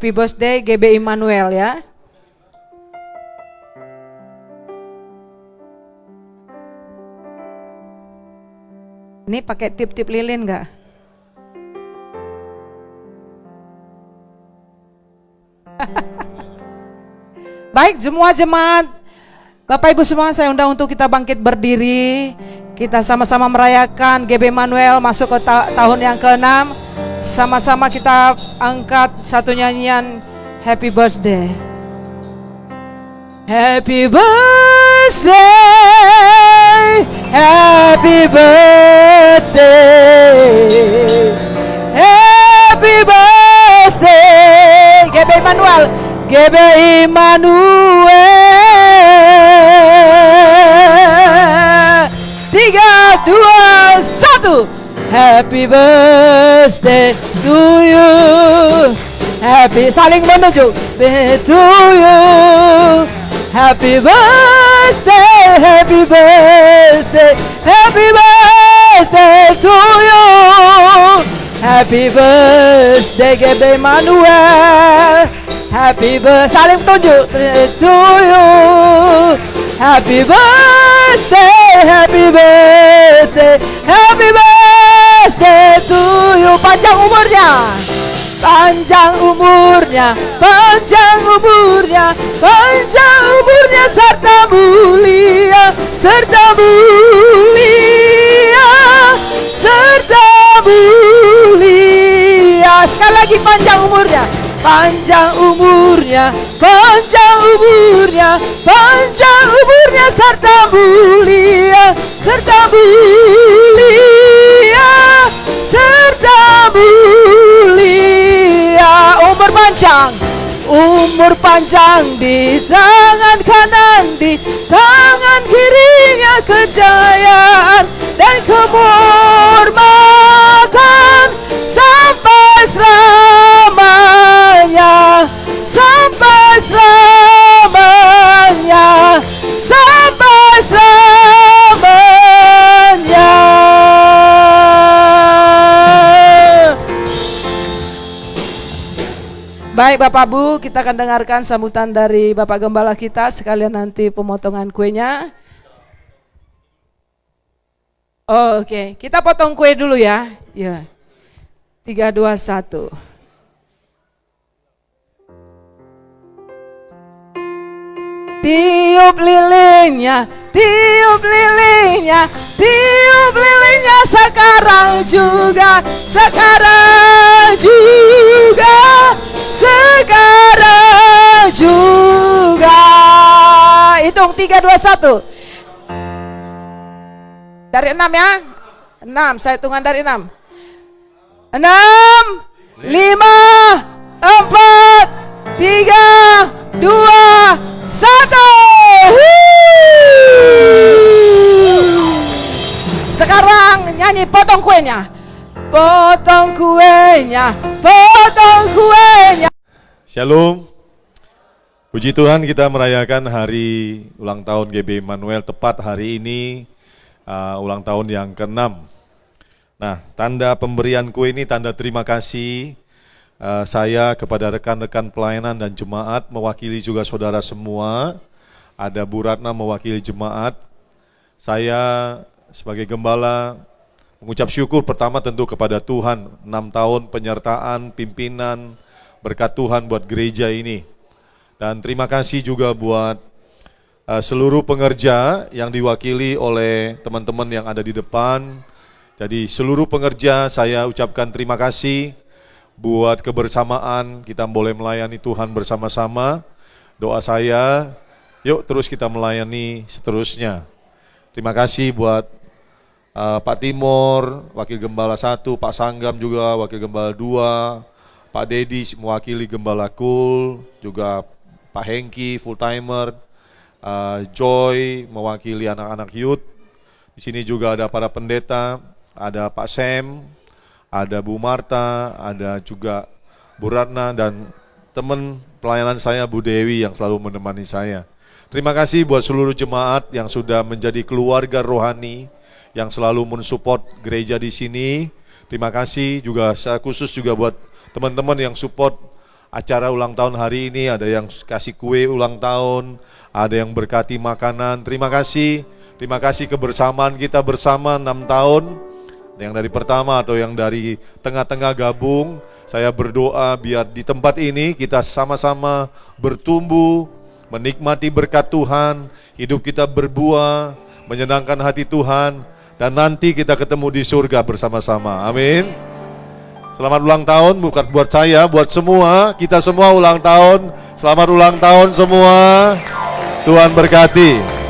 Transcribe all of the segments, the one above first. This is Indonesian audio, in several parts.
Happy birthday GB Immanuel ya. Ini pakai tip-tip lilin nggak? Baik, semua jemaat, Bapak Ibu semua, saya undang untuk kita bangkit berdiri. Kita sama-sama merayakan GB Immanuel masuk ke tahun yang ke-6. Sama-sama kita angkat satu nyanyian Happy Birthday. Happy birthday, happy birthday, happy birthday, GB Immanuel, GB Immanuel. 3, 2, 1. Happy birthday to you. Happy, saling menuju to you. Happy birthday, happy birthday, happy birthday to you. Happy birthday GB Immanuel. Happy birthday, saling tunjuk to you. Happy birthday, happy birthday, happy birthday to you. Panjang umurnya, panjang umurnya, panjang umurnya, panjang umurnya, serta mulia, serta mulia, serta mulia. Sekali lagi, panjang umurnya, panjang umurnya, panjang umurnya, panjang umurnya, serta mulia, serta mulia, serta mulia. Umur panjang, umur panjang, di tangan kanan, di tangan kirinya kejayaan dan kehormatan sampai selamanya, sampai selamanya, sampai selamanya. Baik Bapak Bu, kita akan dengarkan sambutan dari Bapak Gembala kita, sekalian nanti pemotongan kuenya. Oh, oke. Kita potong kue dulu ya. Ya. 3, 2, 1. Tiup lilinnya, tiup lilinnya, tiup lilinnya sekarang juga, sekarang juga, sekarang juga. Hitung 3, 2, 1. Dari 6 ya. 6, saya hitungan dari 6. 6, 5, 4, 3, 2, 1. Sekarang nyanyi potong kuenya. Potong kuenya, potong kuenya. Shalom. Puji Tuhan, kita merayakan hari ulang tahun GB Immanuel tepat hari ini, ulang tahun yang ke-6. Nah, tanda pemberian kue ini tanda terima kasih saya kepada rekan-rekan pelayanan dan jemaat, mewakili juga saudara semua. Ada Bu Ratna mewakili jemaat. Saya sebagai gembala mengucap syukur pertama tentu kepada Tuhan, 6 tahun penyertaan, pimpinan, berkat Tuhan buat gereja ini. Dan terima kasih juga buat seluruh pengerja yang diwakili oleh teman-teman yang ada di depan. Jadi seluruh pengerja saya ucapkan terima kasih buat kebersamaan, kita boleh melayani Tuhan bersama-sama. Doa saya, yuk terus kita melayani seterusnya. Terima kasih buat Pak Timur, Wakil Gembala 1, Pak Sanggam juga Wakil Gembala 2, Pak Dedi mewakili Gembala Kul, juga Pak Hengki full timer, Joy mewakili anak-anak youth. Di sini juga ada para pendeta, ada Pak Sam, ada Bu Marta, ada juga Bu Ratna, dan teman pelayanan saya Bu Dewi yang selalu menemani saya. Terima kasih buat seluruh jemaat yang sudah menjadi keluarga rohani, yang selalu mensupport gereja di sini. Terima kasih juga secara khusus juga buat teman-teman yang support acara ulang tahun hari ini, ada yang kasih kue ulang tahun, ada yang berkati makanan. Terima kasih kebersamaan kita bersama 6 tahun. Yang dari pertama atau yang dari tengah-tengah gabung, saya berdoa biar di tempat ini kita sama-sama bertumbuh, menikmati berkat Tuhan, hidup kita berbuah, menyenangkan hati Tuhan, dan nanti kita ketemu di surga bersama-sama. Amin. Selamat ulang tahun, bukan buat saya, buat semua, kita semua ulang tahun. Selamat ulang tahun semua. Tuhan berkati.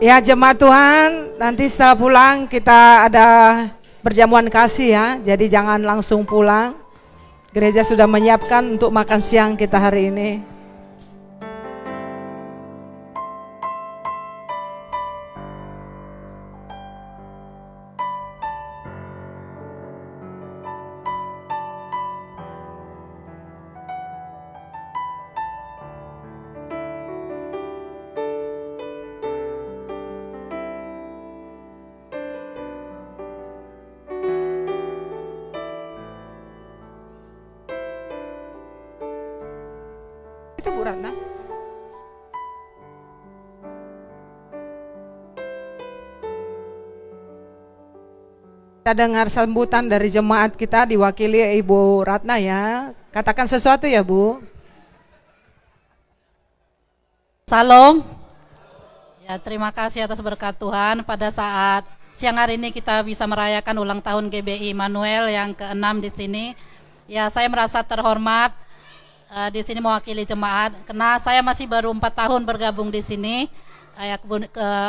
Ya jemaat Tuhan, nanti setelah pulang kita ada perjamuan kasih ya. Jadi jangan langsung pulang. Gereja sudah menyiapkan untuk makan siang kita hari ini. Itu Bu Ratna. Kita dengar sambutan dari jemaat kita diwakili Ibu Ratna ya. Katakan sesuatu ya Bu. Salam. Ya, terima kasih atas berkat Tuhan. Pada saat siang hari ini kita bisa merayakan ulang tahun GBI Immanuel yang ke-6 di sini. Ya, saya merasa terhormat di sini mewakili jemaat, karena saya masih baru 4 tahun bergabung di sini.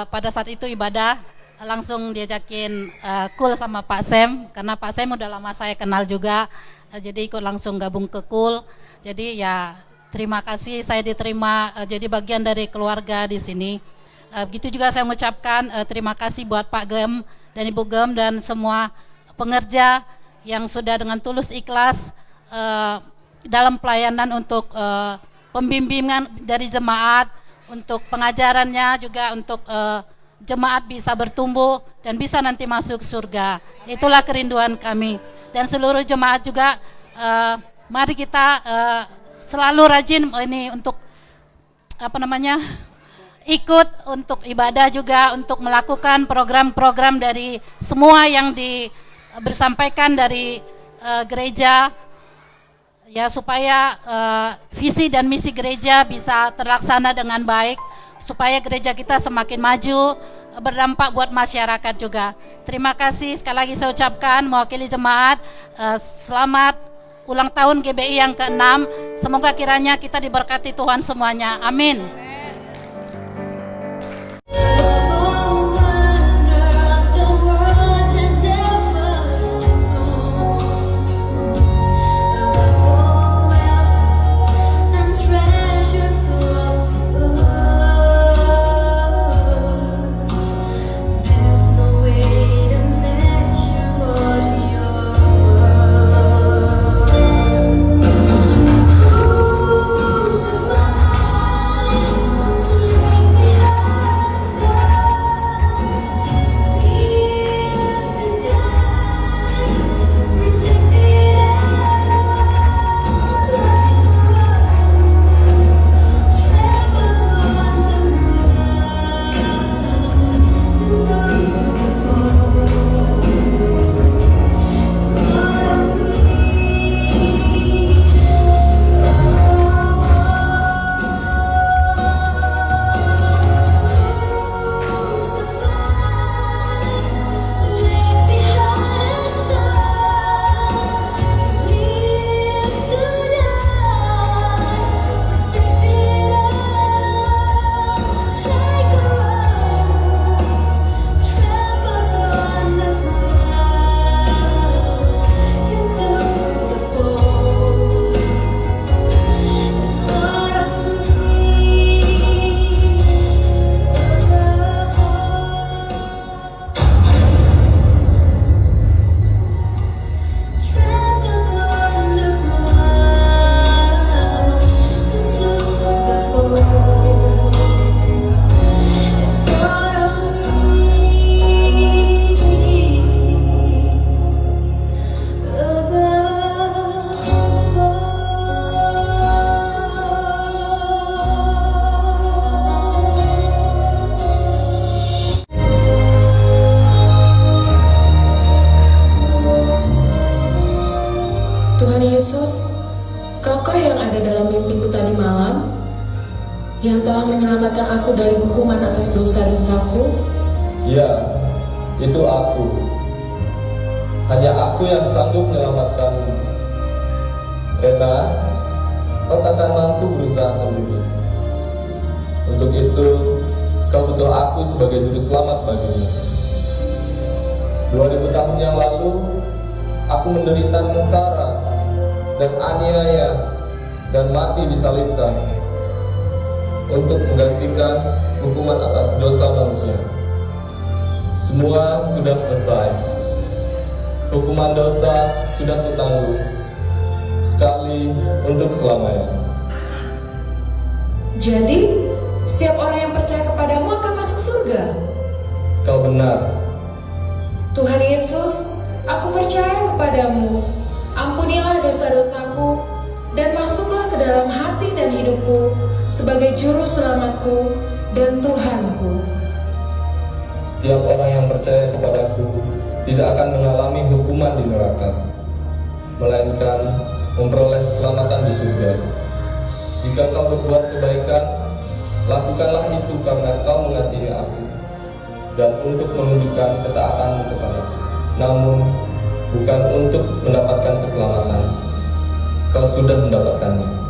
Pada saat itu ibadah langsung diajakin KUL sama Pak Sem, karena Pak Sem udah lama saya kenal juga, jadi ikut langsung gabung ke KUL. Jadi ya terima kasih saya diterima jadi bagian dari keluarga di sini. Begitu juga saya mengucapkan terima kasih buat Pak Gem dan Ibu Gem dan semua pengerja yang sudah dengan tulus ikhlas dalam pelayanan untuk pembimbingan dari jemaat, untuk pengajarannya juga untuk jemaat bisa bertumbuh dan bisa nanti masuk surga. Itulah kerinduan kami. Dan seluruh jemaat juga mari kita selalu rajin ini untuk ikut untuk ibadah juga, untuk melakukan program-program dari semua yang bersampaikan dari gereja. Ya, supaya visi dan misi gereja bisa terlaksana dengan baik, supaya gereja kita semakin maju, berdampak buat masyarakat juga. Terima kasih sekali lagi saya ucapkan mewakili jemaat, selamat ulang tahun GBI yang ke-6. Semoga kiranya kita diberkati Tuhan semuanya. Amin. telah menyelamatkan aku dari hukuman atas dosa-dosaku? Ya, itu aku. Hanya aku yang sanggup menyelamatkanmu. Rena, kau takkan mampu berusaha sendiri. Untuk itu, kau butuh aku sebagai juru selamat bagimu. 2000 tahun yang lalu, aku menderita sengsara dan aniaya dan mati disalibkan untuk menggantikan hukuman atas dosa manusia. Semua sudah selesai. Hukuman dosa sudah kutanggung sekali untuk selamanya. Jadi, setiap orang yang percaya kepadamu akan masuk surga. Kau benar. Tuhan Yesus, aku percaya kepadamu. Ampunilah dosa-dosaku dan masuklah ke dalam hati dan hidupku sebagai juru selamatku dan Tuhanku. Setiap orang yang percaya kepadaku tidak akan mengalami hukuman di neraka, melainkan memperoleh keselamatan di surga. Jika kau berbuat kebaikan, lakukanlah itu karena kau mengasihi aku dan untuk menunjukkan ketaatanmu kepadaku. Namun, bukan untuk mendapatkan keselamatan. Kau sudah mendapatkannya.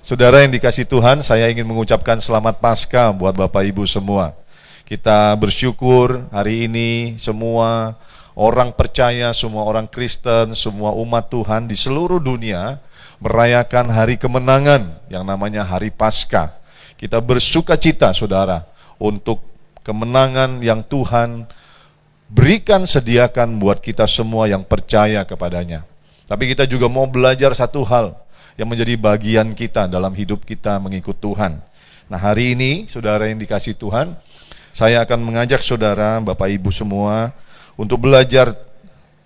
Saudara yang dikasih Tuhan, saya ingin mengucapkan selamat Paskah buat Bapak Ibu semua. Kita bersyukur hari ini semua orang percaya, semua orang Kristen, semua umat Tuhan di seluruh dunia merayakan hari kemenangan yang namanya hari Paskah. Kita bersuka cita, saudara, untuk kemenangan yang Tuhan berikan, sediakan buat kita semua yang percaya kepadanya. Tapi kita juga mau belajar satu hal yang menjadi bagian kita dalam hidup kita mengikut Tuhan. Nah, hari ini, saudara yang dikasih Tuhan, saya akan mengajak saudara, Bapak Ibu semua, untuk belajar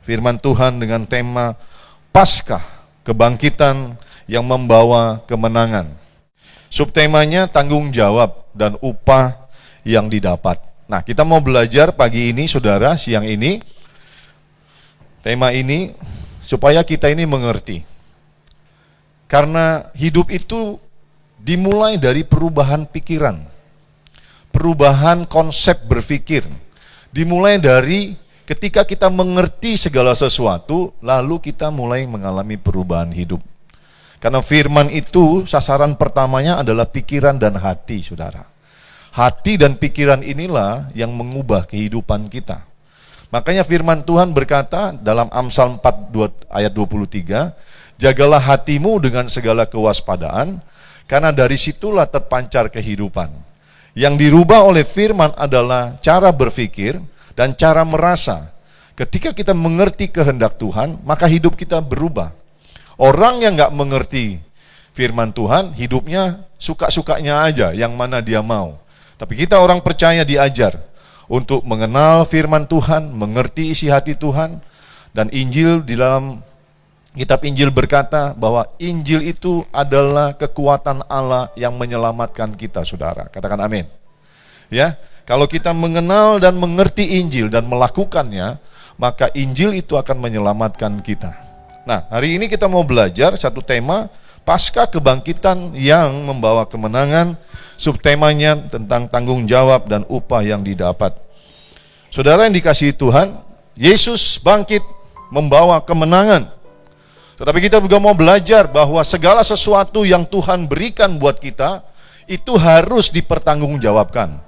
firman Tuhan dengan tema Paskah, kebangkitan yang membawa kemenangan. Subtemanya tanggung jawab dan upah yang didapat. Nah, kita mau belajar pagi ini, saudara, siang ini, tema ini, supaya kita ini mengerti. Karena hidup itu dimulai dari perubahan pikiran, perubahan konsep berpikir. Dimulai dari ketika kita mengerti segala sesuatu, lalu kita mulai mengalami perubahan hidup. Karena firman itu sasaran pertamanya adalah pikiran dan hati, saudara. Hati dan pikiran inilah yang mengubah kehidupan kita. Makanya firman Tuhan berkata dalam Amsal 4 ayat 23, jagalah hatimu dengan segala kewaspadaan, karena dari situlah terpancar kehidupan. Yang dirubah oleh firman adalah cara berpikir dan cara merasa. Ketika kita mengerti kehendak Tuhan, maka hidup kita berubah. Orang yang nggak mengerti firman Tuhan, hidupnya suka-sukanya aja, yang mana dia mau. Tapi kita orang percaya diajar untuk mengenal firman Tuhan, mengerti isi hati Tuhan. Dan Injil, di dalam kitab Injil berkata bahwa Injil itu adalah kekuatan Allah yang menyelamatkan kita, saudara. Katakan amin. Ya, kalau kita mengenal dan mengerti Injil dan melakukannya, maka Injil itu akan menyelamatkan kita. Nah, hari ini kita mau belajar satu tema, Paskah kebangkitan yang membawa kemenangan. Subtemanya tentang tanggung jawab dan upah yang didapat. Saudara yang dikasihi Tuhan, Yesus bangkit membawa kemenangan. Tetapi kita juga mau belajar bahwa segala sesuatu yang Tuhan berikan buat kita, itu harus dipertanggungjawabkan.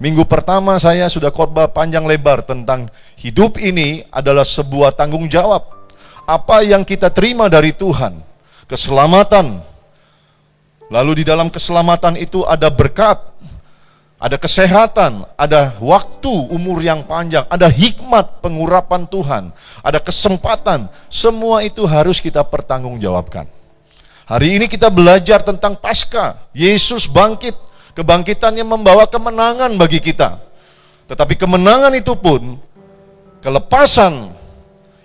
Minggu pertama saya sudah khotbah panjang lebar tentang hidup ini adalah sebuah tanggung jawab. Apa yang kita terima dari Tuhan, keselamatan. Lalu di dalam keselamatan itu ada berkat, ada kesehatan, ada waktu umur yang panjang, ada hikmat pengurapan Tuhan, ada kesempatan. Semua itu harus kita pertanggungjawabkan. Hari ini kita belajar tentang Paskah. Yesus bangkit, kebangkitannya membawa kemenangan bagi kita. Tetapi kemenangan itu pun, kelepasan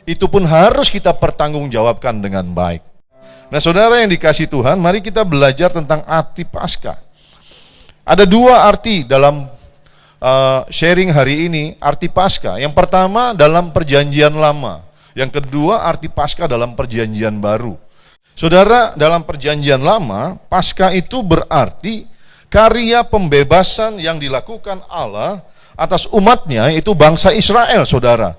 itu pun harus kita pertanggungjawabkan dengan baik. Nah, saudara yang dikasih Tuhan, mari kita belajar tentang arti Paskah. Ada dua arti dalam sharing hari ini, arti Paskah. Yang pertama dalam perjanjian lama, yang kedua arti Paskah dalam perjanjian baru. Saudara, dalam perjanjian lama, Paskah itu berarti karya pembebasan yang dilakukan Allah atas umatnya, itu bangsa Israel, saudara.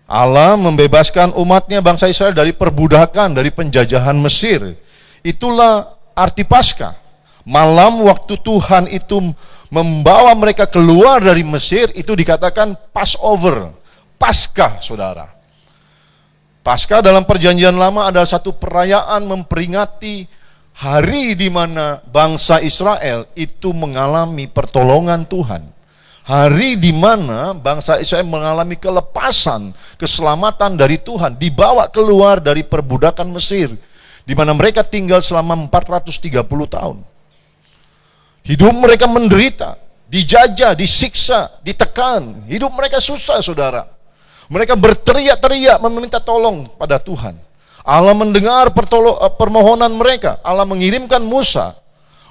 Allah membebaskan umatnya, bangsa Israel, dari perbudakan, dari penjajahan Mesir. Itulah arti Paskah. Malam waktu Tuhan itu membawa mereka keluar dari Mesir, itu dikatakan Passover, Paskah, saudara. Paskah dalam perjanjian lama adalah satu perayaan memperingati hari di mana bangsa Israel itu mengalami pertolongan Tuhan. Hari di mana bangsa Israel mengalami kelepasan, keselamatan dari Tuhan, dibawa keluar dari perbudakan Mesir, di mana mereka tinggal selama 430 tahun. Hidup mereka menderita, dijajah, disiksa, ditekan. Hidup mereka susah, saudara. Mereka berteriak-teriak meminta tolong pada Tuhan. Allah mendengar permohonan mereka. Allah mengirimkan Musa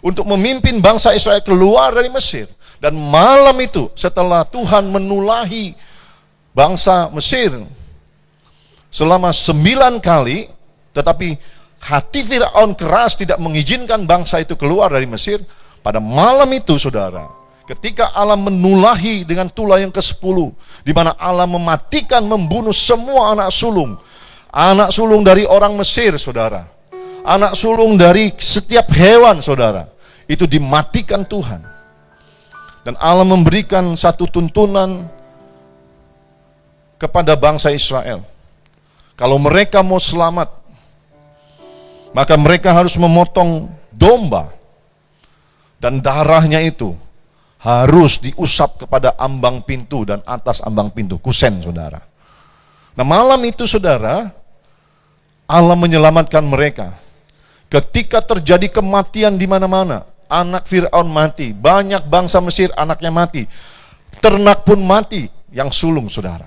untuk memimpin bangsa Israel keluar dari Mesir. Dan malam itu, setelah Tuhan menulahi bangsa Mesir selama 9 kali, tetapi hati Firaun keras tidak mengizinkan bangsa itu keluar dari Mesir. Pada malam itu, saudara, ketika Allah menulahi dengan tulah yang ke-10, di mana Allah mematikan, membunuh semua anak sulung dari orang Mesir, saudara, anak sulung dari setiap hewan, saudara, itu dimatikan Tuhan. Dan Allah memberikan satu tuntunan kepada bangsa Israel. Kalau mereka mau selamat, maka mereka harus memotong domba, dan darahnya itu harus diusap kepada ambang pintu dan atas ambang pintu, kusen, saudara. Nah, malam itu, saudara, Allah menyelamatkan mereka. Ketika terjadi kematian di mana-mana, anak Firaun mati, banyak bangsa Mesir anaknya mati, ternak pun mati, yang sulung, saudara.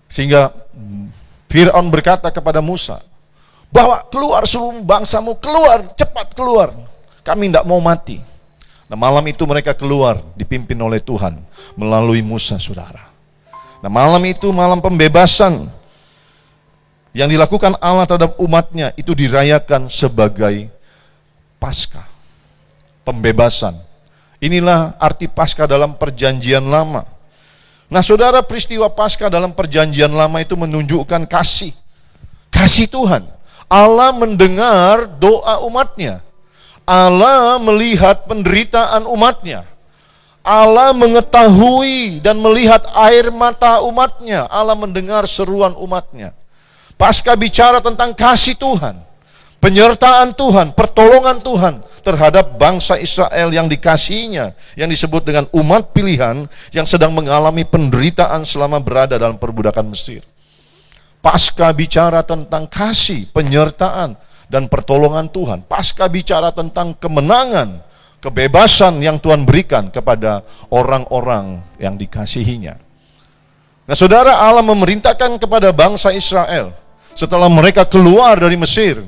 Sehingga Firaun berkata kepada Musa, "Bawa keluar seluruh bangsamu, keluar, cepat keluar, kami tidak mau mati." Nah, malam itu mereka keluar dipimpin oleh Tuhan melalui Musa, saudara. Nah, malam itu malam pembebasan yang dilakukan Allah terhadap umatnya, itu dirayakan sebagai Paskah, pembebasan. Inilah arti Paskah dalam perjanjian lama. Nah, saudara, peristiwa Paskah dalam perjanjian lama itu menunjukkan kasih Tuhan. Allah mendengar doa umatnya. Allah melihat penderitaan umatnya. Allah mengetahui dan melihat air mata umatnya. Allah mendengar seruan umatnya. Paskah bicara tentang kasih Tuhan, penyertaan Tuhan, pertolongan Tuhan terhadap bangsa Israel yang dikasihinya, yang disebut dengan umat pilihan yang sedang mengalami penderitaan selama berada dalam perbudakan Mesir. Paskah bicara tentang kasih, penyertaan, dan pertolongan Tuhan. Paskah bicara tentang kemenangan, kebebasan yang Tuhan berikan kepada orang-orang yang dikasihinya. Nah, saudara, Allah memerintahkan kepada bangsa Israel setelah mereka keluar dari Mesir,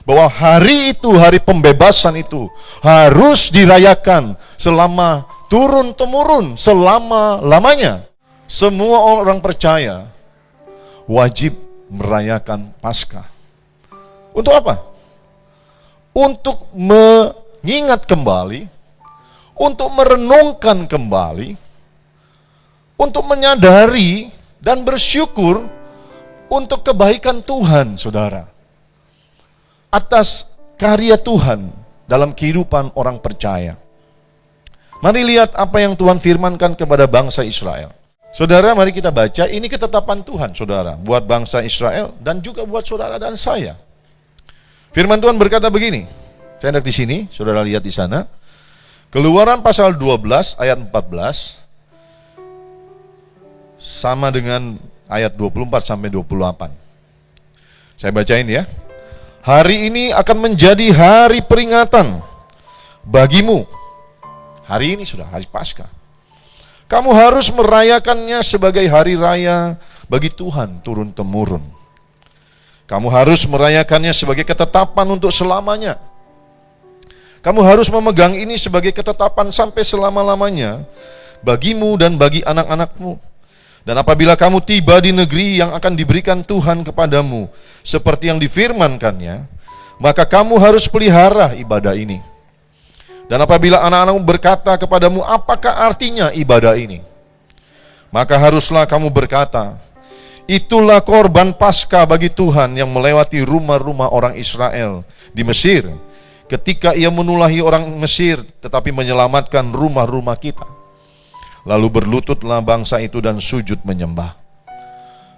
bahwa hari itu, hari pembebasan itu harus dirayakan selama turun-temurun, selama-lamanya. Semua orang percaya wajib merayakan Paskah. Untuk apa? Untuk mengingat kembali, untuk merenungkan kembali, untuk menyadari dan bersyukur untuk kebaikan Tuhan, saudara, atas karya Tuhan dalam kehidupan orang percaya. Mari lihat apa yang Tuhan firmankan kepada bangsa Israel. Saudara, mari kita baca, ini ketetapan Tuhan, saudara, buat bangsa Israel dan juga buat saudara dan saya. Firman Tuhan berkata begini, saya hendak di sini, saudara lihat di sana. Keluaran pasal 12 ayat 14 sama dengan ayat 24 sampai 28. Saya bacain ya. Hari ini akan menjadi hari peringatan bagimu. Hari ini sudah hari Paskah. Kamu harus merayakannya sebagai hari raya bagi Tuhan turun-temurun. Kamu harus merayakannya sebagai ketetapan untuk selamanya. Kamu harus memegang ini sebagai ketetapan sampai selama-lamanya bagimu dan bagi anak-anakmu. Dan apabila kamu tiba di negeri yang akan diberikan Tuhan kepadamu, seperti yang difirmankannya, maka kamu harus pelihara ibadah ini. Dan apabila anak-anakmu berkata kepadamu, apakah artinya ibadah ini? Maka haruslah kamu berkata, itulah korban Paskah bagi Tuhan yang melewati rumah-rumah orang Israel di Mesir, ketika ia menulahi orang Mesir tetapi menyelamatkan rumah-rumah kita. Lalu berlututlah bangsa itu dan sujud menyembah.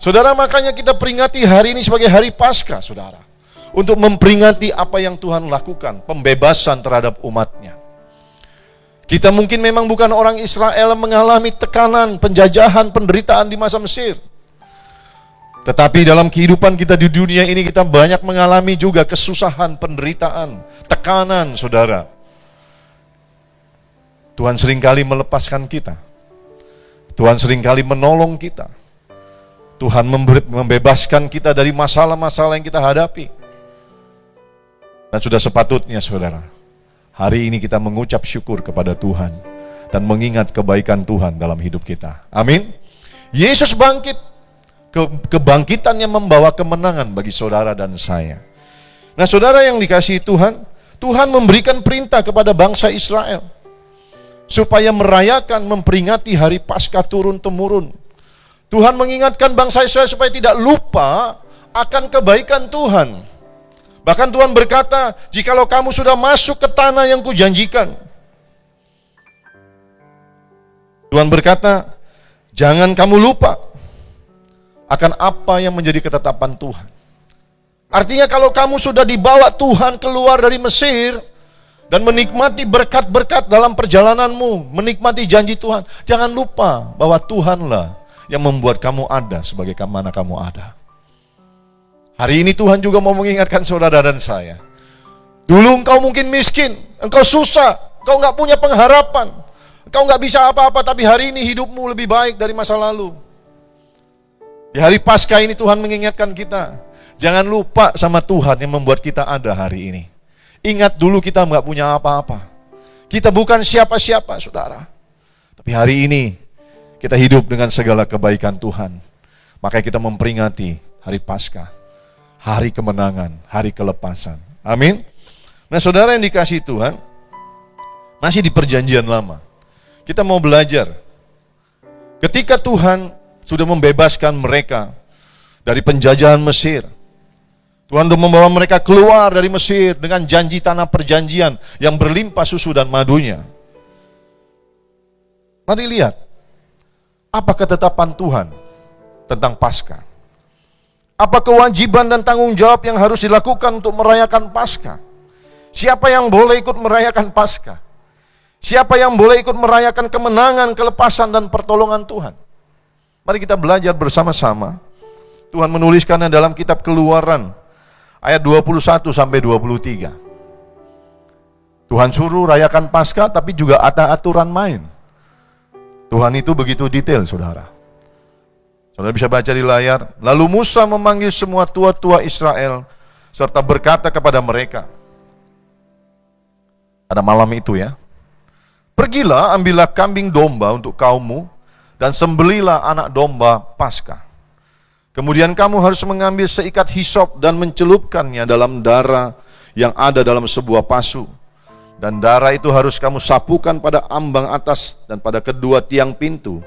Saudara, makanya kita peringati hari ini sebagai hari Paskah, saudara, untuk memperingati apa yang Tuhan lakukan, pembebasan terhadap umatnya. Kita mungkin memang bukan orang Israel yang mengalami tekanan, penjajahan, penderitaan di masa Mesir. Tetapi dalam kehidupan kita di dunia ini, kita banyak mengalami juga kesusahan, penderitaan, tekanan, saudara. Tuhan seringkali melepaskan kita. Tuhan seringkali menolong kita. Tuhan membebaskan kita dari masalah-masalah yang kita hadapi. Dan sudah sepatutnya, saudara, hari ini kita mengucap syukur kepada Tuhan dan mengingat kebaikan Tuhan dalam hidup kita. Amin. Yesus bangkit. Kebangkitannya membawa kemenangan bagi saudara dan saya. Nah, saudara yang dikasihi Tuhan, Tuhan memberikan perintah kepada bangsa Israel supaya merayakan, memperingati hari Paskah turun-temurun. Tuhan mengingatkan bangsa Israel supaya tidak lupa akan kebaikan Tuhan. Bahkan Tuhan berkata, jikalau kamu sudah masuk ke tanah yang kujanjikan. Tuhan berkata, jangan kamu lupa akan apa yang menjadi ketetapan Tuhan. Artinya kalau kamu sudah dibawa Tuhan keluar dari Mesir dan menikmati berkat-berkat dalam perjalananmu, menikmati janji Tuhan, jangan lupa bahwa Tuhanlah yang membuat kamu ada sebagai mana kamu ada. Hari ini Tuhan juga mau mengingatkan saudara dan saya. Dulu engkau mungkin miskin, engkau susah, engkau gak punya pengharapan, engkau gak bisa apa-apa, tapi hari ini hidupmu lebih baik dari masa lalu. Di hari Paskah ini Tuhan mengingatkan kita, jangan lupa sama Tuhan yang membuat kita ada hari ini. Ingat dulu kita nggak punya apa-apa. Kita bukan siapa-siapa, saudara. Tapi hari ini kita hidup dengan segala kebaikan Tuhan. Makanya kita memperingati hari Paskah, hari kemenangan, hari kelepasan. Amin. Nah, saudara yang dikasihi Tuhan, masih di perjanjian lama. Kita mau belajar. Ketika Tuhan sudah membebaskan mereka dari penjajahan Mesir, Tuhan sudah membawa mereka keluar dari Mesir dengan janji tanah perjanjian yang berlimpah susu dan madunya. Mari lihat, apa ketetapan Tuhan tentang Paskah? Apa kewajiban dan tanggung jawab yang harus dilakukan untuk merayakan Paskah? Siapa yang boleh ikut merayakan Paskah? Siapa yang boleh ikut merayakan kemenangan, kelepasan, dan pertolongan Tuhan? Mari kita belajar bersama-sama. Tuhan menuliskannya dalam kitab Keluaran ayat 21 sampai 23. Tuhan suruh rayakan Paskah, tapi juga ada aturan main. Tuhan itu begitu detail, saudara. Saudara bisa baca di layar. Lalu Musa memanggil semua tua-tua Israel serta berkata kepada mereka, pada malam itu ya, pergilah, ambillah kambing domba untuk kaummu dan sembelilah anak domba Paskah. Kemudian kamu harus mengambil seikat hisop dan mencelupkannya dalam darah yang ada dalam sebuah pasu. Dan darah itu harus kamu sapukan pada ambang atas dan pada kedua tiang pintu.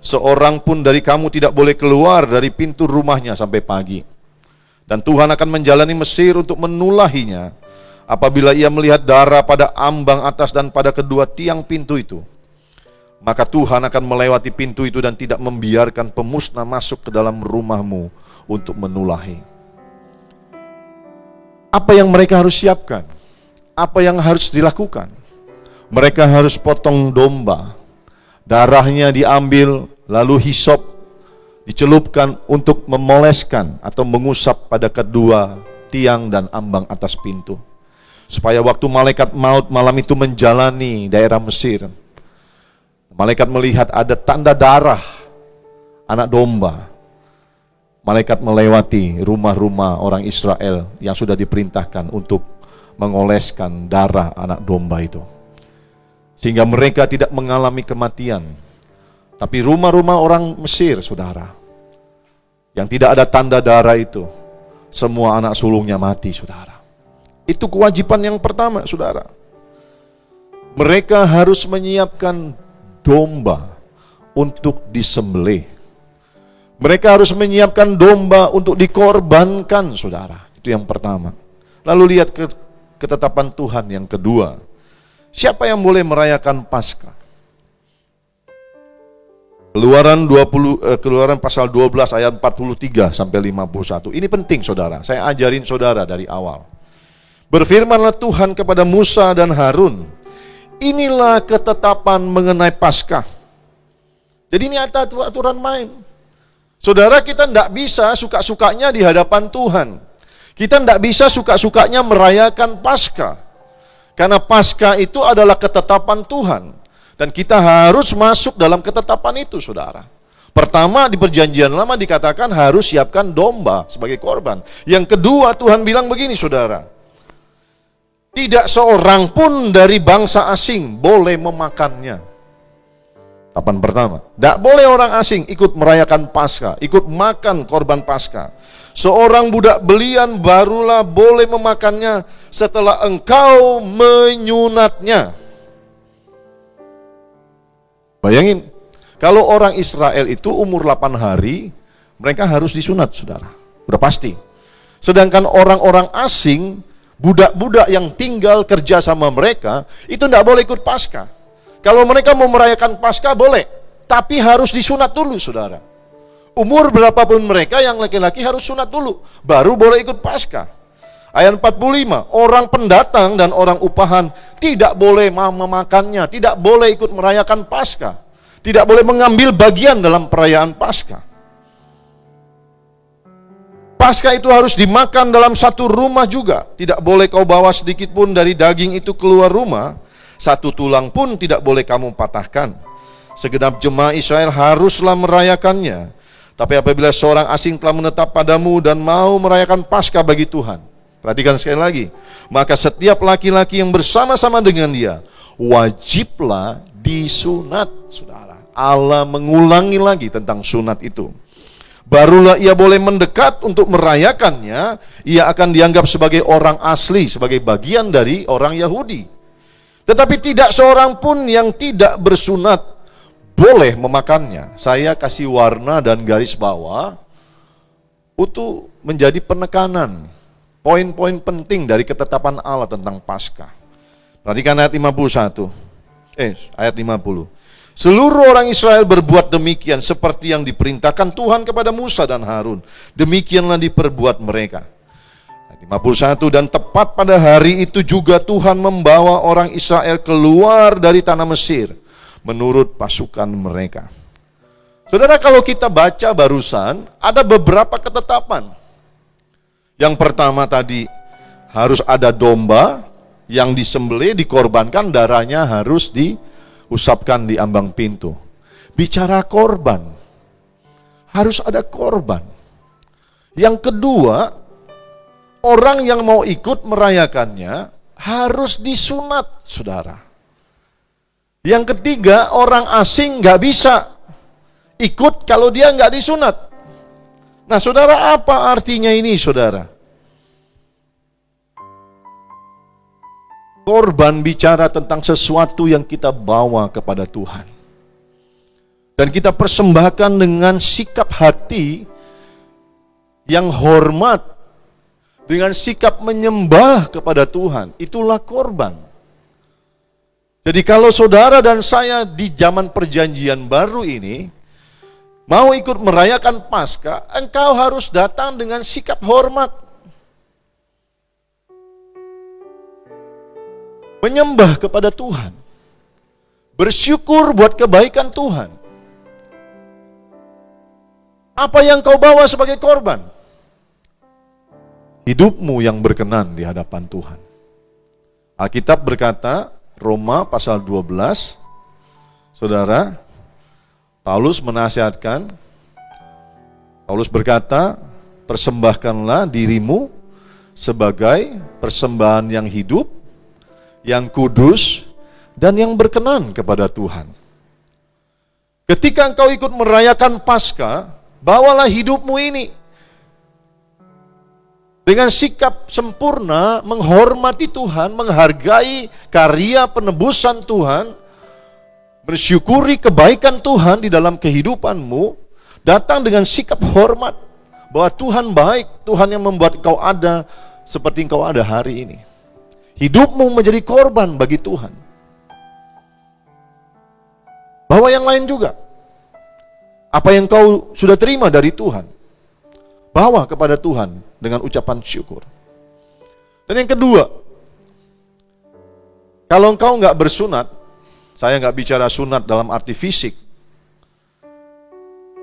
Seorang pun dari kamu tidak boleh keluar dari pintu rumahnya sampai pagi. Dan Tuhan akan menjalani Mesir untuk menulahinya apabila ia melihat darah pada ambang atas dan pada kedua tiang pintu itu. Maka Tuhan akan melewati pintu itu dan tidak membiarkan pemusnah masuk ke dalam rumahmu untuk menulahi. Apa yang mereka harus siapkan? Apa yang harus dilakukan? Mereka harus potong domba, darahnya diambil, lalu hisop dicelupkan untuk memoleskan atau mengusap pada kedua tiang dan ambang atas pintu. Supaya waktu malaikat maut malam itu menjalani daerah Mesir, malaikat melihat ada tanda darah anak domba. Malaikat melewati rumah-rumah orang Israel yang sudah diperintahkan untuk mengoleskan darah anak domba itu. Sehingga mereka tidak mengalami kematian. Tapi rumah-rumah orang Mesir, saudara, yang tidak ada tanda darah itu, semua anak sulungnya mati, saudara. Itu kewajiban yang pertama, saudara. Mereka harus menyiapkan domba untuk disembelih. Mereka harus menyiapkan domba untuk dikorbankan, saudara. Itu yang pertama. Lalu lihat ketetapan Tuhan yang kedua. Siapa yang boleh merayakan Paskah? Keluaran pasal 12 ayat 43 sampai 51. Ini penting, saudara. Saya ajarin saudara dari awal. Berfirmanlah Tuhan kepada Musa dan Harun, inilah ketetapan mengenai Paskah. Jadi ini ada aturan main. Saudara, kita tidak bisa suka-sukanya di hadapan Tuhan. Kita tidak bisa suka-sukanya merayakan Paskah. Karena Paskah itu adalah ketetapan Tuhan. Dan kita harus masuk dalam ketetapan itu, saudara. Pertama, di perjanjian lama dikatakan harus siapkan domba sebagai korban. Yang kedua, Tuhan bilang begini, saudara. Tidak seorang pun dari bangsa asing boleh memakannya. Tahapan pertama, tidak boleh orang asing ikut merayakan Paskah, ikut makan korban Paskah. Seorang budak belian barulah boleh memakannya setelah engkau menyunatnya. Bayangin, kalau orang Israel itu umur 8 hari, mereka harus disunat, saudara. Udah pasti. Sedangkan orang-orang asing, budak-budak yang tinggal kerja sama mereka, itu tidak boleh ikut Paskah. Kalau mereka mau merayakan Paskah boleh, tapi harus disunat dulu, saudara. Umur berapapun mereka, yang laki-laki harus sunat dulu, baru boleh ikut Paskah. Ayat 45, orang pendatang dan orang upahan tidak boleh memakannya, tidak boleh ikut merayakan Paskah, tidak boleh mengambil bagian dalam perayaan Paskah. Paskah itu harus dimakan dalam satu rumah juga, tidak boleh kau bawa sedikit pun dari daging itu keluar rumah, satu tulang pun tidak boleh kamu patahkan. Segenap jemaah Israel haruslah merayakannya. Tapi apabila seorang asing telah menetap padamu dan mau merayakan Paskah bagi Tuhan, perhatikan sekali lagi, maka setiap laki-laki yang bersama-sama dengan dia wajiblah disunat, saudara. Allah mengulangi lagi tentang sunat itu. Barulah ia boleh mendekat untuk merayakannya. Ia akan dianggap sebagai orang asli, sebagai bagian dari orang Yahudi. Tetapi tidak seorang pun yang tidak bersunat boleh memakannya. Saya kasih warna dan garis bawah untuk menjadi penekanan poin-poin penting dari ketetapan Allah tentang Paskah. Perhatikan ayat 50. Seluruh orang Israel berbuat demikian seperti yang diperintahkan Tuhan kepada Musa dan Harun. Demikianlah diperbuat mereka. Ayat 51, dan tepat pada hari itu juga Tuhan membawa orang Israel keluar dari tanah Mesir menurut pasukan mereka. Saudara, kalau kita baca barusan, ada beberapa ketetapan. Yang pertama tadi, harus ada domba yang disembelih, dikorbankan, darahnya harus diusapkan di ambang pintu. Bicara korban, harus ada korban. Yang kedua, orang yang mau ikut merayakannya harus disunat, saudara. Yang ketiga, orang asing nggak bisa ikut kalau dia nggak disunat. Nah, saudara, apa artinya ini, saudara? Korban bicara tentang sesuatu yang kita bawa kepada Tuhan. Dan kita persembahkan dengan sikap hati yang hormat, dengan sikap menyembah kepada Tuhan. Itulah korban. Jadi kalau saudara dan saya di zaman perjanjian baru ini mau ikut merayakan Paskah, engkau harus datang dengan sikap hormat. Menyembah kepada Tuhan. Bersyukur buat kebaikan Tuhan. Apa yang kau bawa sebagai korban? Hidupmu yang berkenan di hadapan Tuhan. Alkitab berkata, Roma pasal 12, saudara, Paulus menasihatkan, Paulus berkata, persembahkanlah dirimu sebagai persembahan yang hidup, yang kudus, dan yang berkenan kepada Tuhan. Ketika engkau ikut merayakan Paskah, bawalah hidupmu ini dengan sikap sempurna, menghormati Tuhan, menghargai karya penebusan Tuhan, bersyukuri kebaikan Tuhan di dalam kehidupanmu, datang dengan sikap hormat, bahwa Tuhan baik, Tuhan yang membuat engkau ada seperti engkau ada hari ini. Hidupmu menjadi korban bagi Tuhan. Bahwa yang lain juga, apa yang kau sudah terima dari Tuhan, bawa kepada Tuhan dengan ucapan syukur. Dan yang kedua, kalau engkau nggak bersunat, saya nggak bicara sunat dalam arti fisik,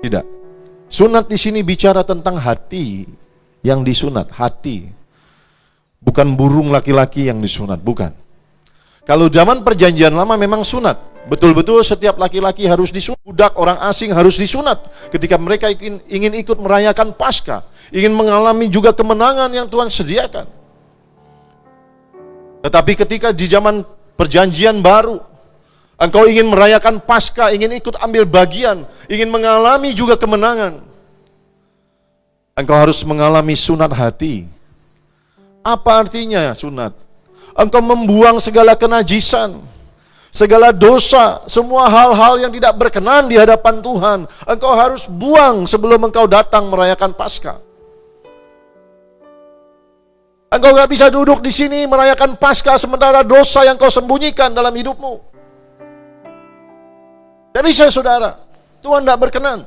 tidak. Sunat di sini bicara tentang hati yang disunat, hati, bukan burung laki-laki yang disunat, bukan. Kalau zaman perjanjian lama memang sunat, betul-betul setiap laki-laki harus disunat, budak orang asing harus disunat ketika mereka ingin ikut merayakan Paskah, ingin mengalami juga kemenangan yang Tuhan sediakan. Tetapi ketika di zaman perjanjian baru, engkau ingin merayakan Paskah, ingin ikut ambil bagian, ingin mengalami juga kemenangan, engkau harus mengalami sunat hati. Apa artinya sunat? Engkau membuang segala kenajisan, segala dosa, semua hal-hal yang tidak berkenan di hadapan Tuhan, engkau harus buang sebelum engkau datang merayakan Paskah. Engkau gak bisa duduk di sini merayakan Paskah sementara dosa yang kau sembunyikan dalam hidupmu. Tidak bisa, saudara. Tuhan tidak berkenan.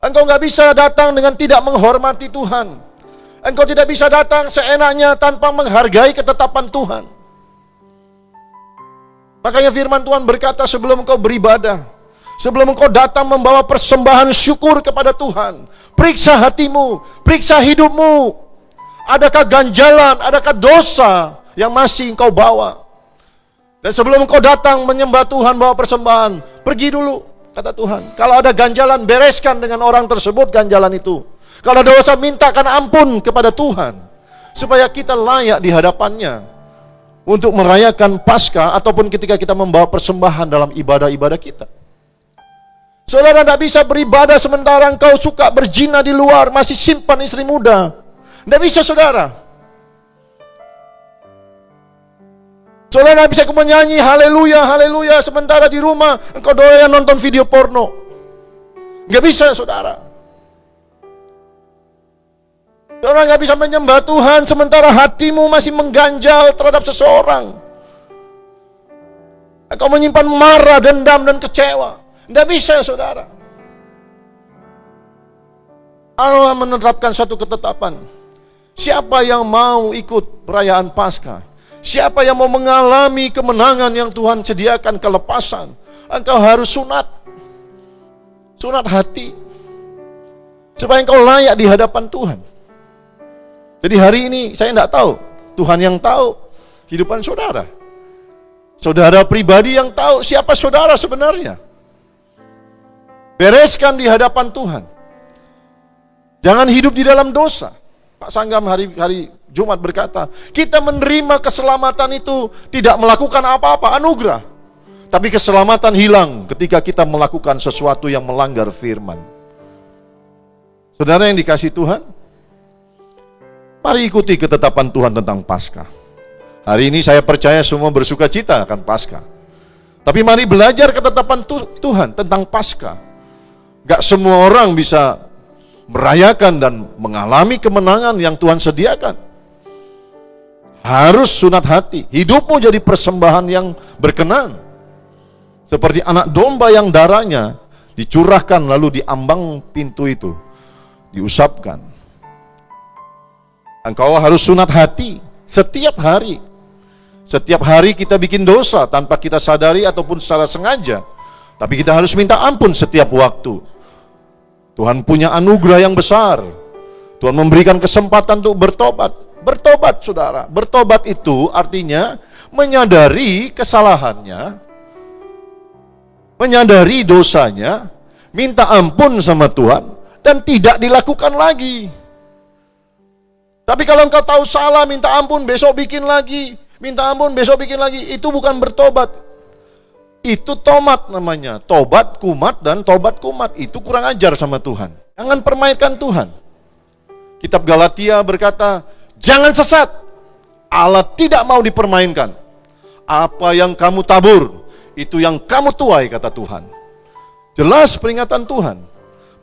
Engkau gak bisa datang dengan tidak menghormati Tuhan. Engkau tidak bisa datang seenaknya tanpa menghargai ketetapan Tuhan. Makanya firman Tuhan berkata, sebelum engkau beribadah, sebelum engkau datang membawa persembahan syukur kepada Tuhan, periksa hatimu, periksa hidupmu. Adakah ganjalan, adakah dosa yang masih engkau bawa? Dan sebelum engkau datang menyembah Tuhan, bawa persembahan, pergi dulu, kata Tuhan. Kalau ada ganjalan, bereskan dengan orang tersebut ganjalan itu. Kalau ada dosa, mintakan ampun kepada Tuhan, supaya kita layak di hadapannya untuk merayakan Paskah ataupun ketika kita membawa persembahan dalam ibadah-ibadah kita. Saudara tidak bisa beribadah sementara engkau suka berzina di luar, masih simpan istri muda. Tidak bisa, saudara. Saudara tidak bisa menyanyi haleluya, haleluya, sementara di rumah engkau doyan nonton video porno. Tidak bisa, saudara. Saudara nggak bisa menyembah Tuhan sementara hatimu masih mengganjal terhadap seseorang. Engkau menyimpan marah, dendam, dan kecewa. Tidak bisa, saudara. Allah menerapkan satu ketetapan. Siapa yang mau ikut perayaan Paskah, siapa yang mau mengalami kemenangan yang Tuhan sediakan, kelepasan, engkau harus sunat. Sunat hati. Supaya engkau layak di hadapan Tuhan. Jadi hari ini saya tidak tahu, Tuhan yang tahu kehidupan saudara. Saudara pribadi yang tahu siapa saudara sebenarnya. Bereskan di hadapan Tuhan. Jangan hidup di dalam dosa. Pak Sanggam hari Jumat berkata, kita menerima keselamatan itu tidak melakukan apa-apa, anugerah. Tapi keselamatan hilang ketika kita melakukan sesuatu yang melanggar firman. Saudara yang dikasihi Tuhan, mari ikuti ketetapan Tuhan tentang Paskah. Hari ini saya percaya semua bersuka cita akan Paskah. Tapi mari belajar ketetapan Tuhan tentang Paskah. Gak semua orang bisa merayakan dan mengalami kemenangan yang Tuhan sediakan. Harus sunat hati. Hidupmu jadi persembahan yang berkenan. Seperti anak domba yang darahnya dicurahkan lalu diambang pintu itu, diusapkan. Engkau harus sunat hati setiap hari. Setiap hari kita bikin dosa tanpa kita sadari ataupun secara sengaja. Tapi kita harus minta ampun setiap waktu. Tuhan punya anugerah yang besar. Tuhan memberikan kesempatan untuk bertobat. Bertobat, saudara. Bertobat itu artinya menyadari kesalahannya, menyadari dosanya, minta ampun sama Tuhan, dan tidak dilakukan lagi. Tapi kalau engkau tahu salah, minta ampun, besok bikin lagi, minta ampun, besok bikin lagi, itu bukan bertobat. Itu tomat namanya. Tobat, kumat, dan tobat kumat. Itu kurang ajar sama Tuhan. Jangan permainkan Tuhan. Kitab Galatia berkata, jangan sesat. Allah tidak mau dipermainkan. Apa yang kamu tabur, itu yang kamu tuai, kata Tuhan. Jelas peringatan Tuhan.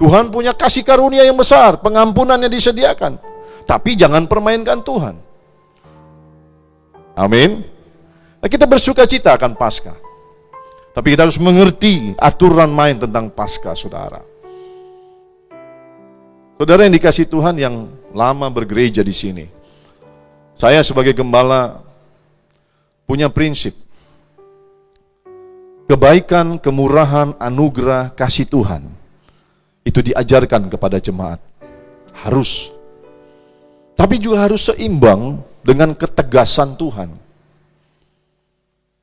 Tuhan punya kasih karunia yang besar, pengampunan yang disediakan. Tapi jangan permainkan Tuhan. Amin. Nah, kita bersuka cita akan Paskah. Tapi kita harus mengerti aturan main tentang Paskah, saudara. Saudara yang dikasih Tuhan yang lama bergereja di sini. Saya sebagai gembala punya prinsip. Kebaikan, kemurahan, anugerah, kasih Tuhan itu diajarkan kepada jemaat. Harus. Tapi juga harus seimbang dengan ketegasan Tuhan.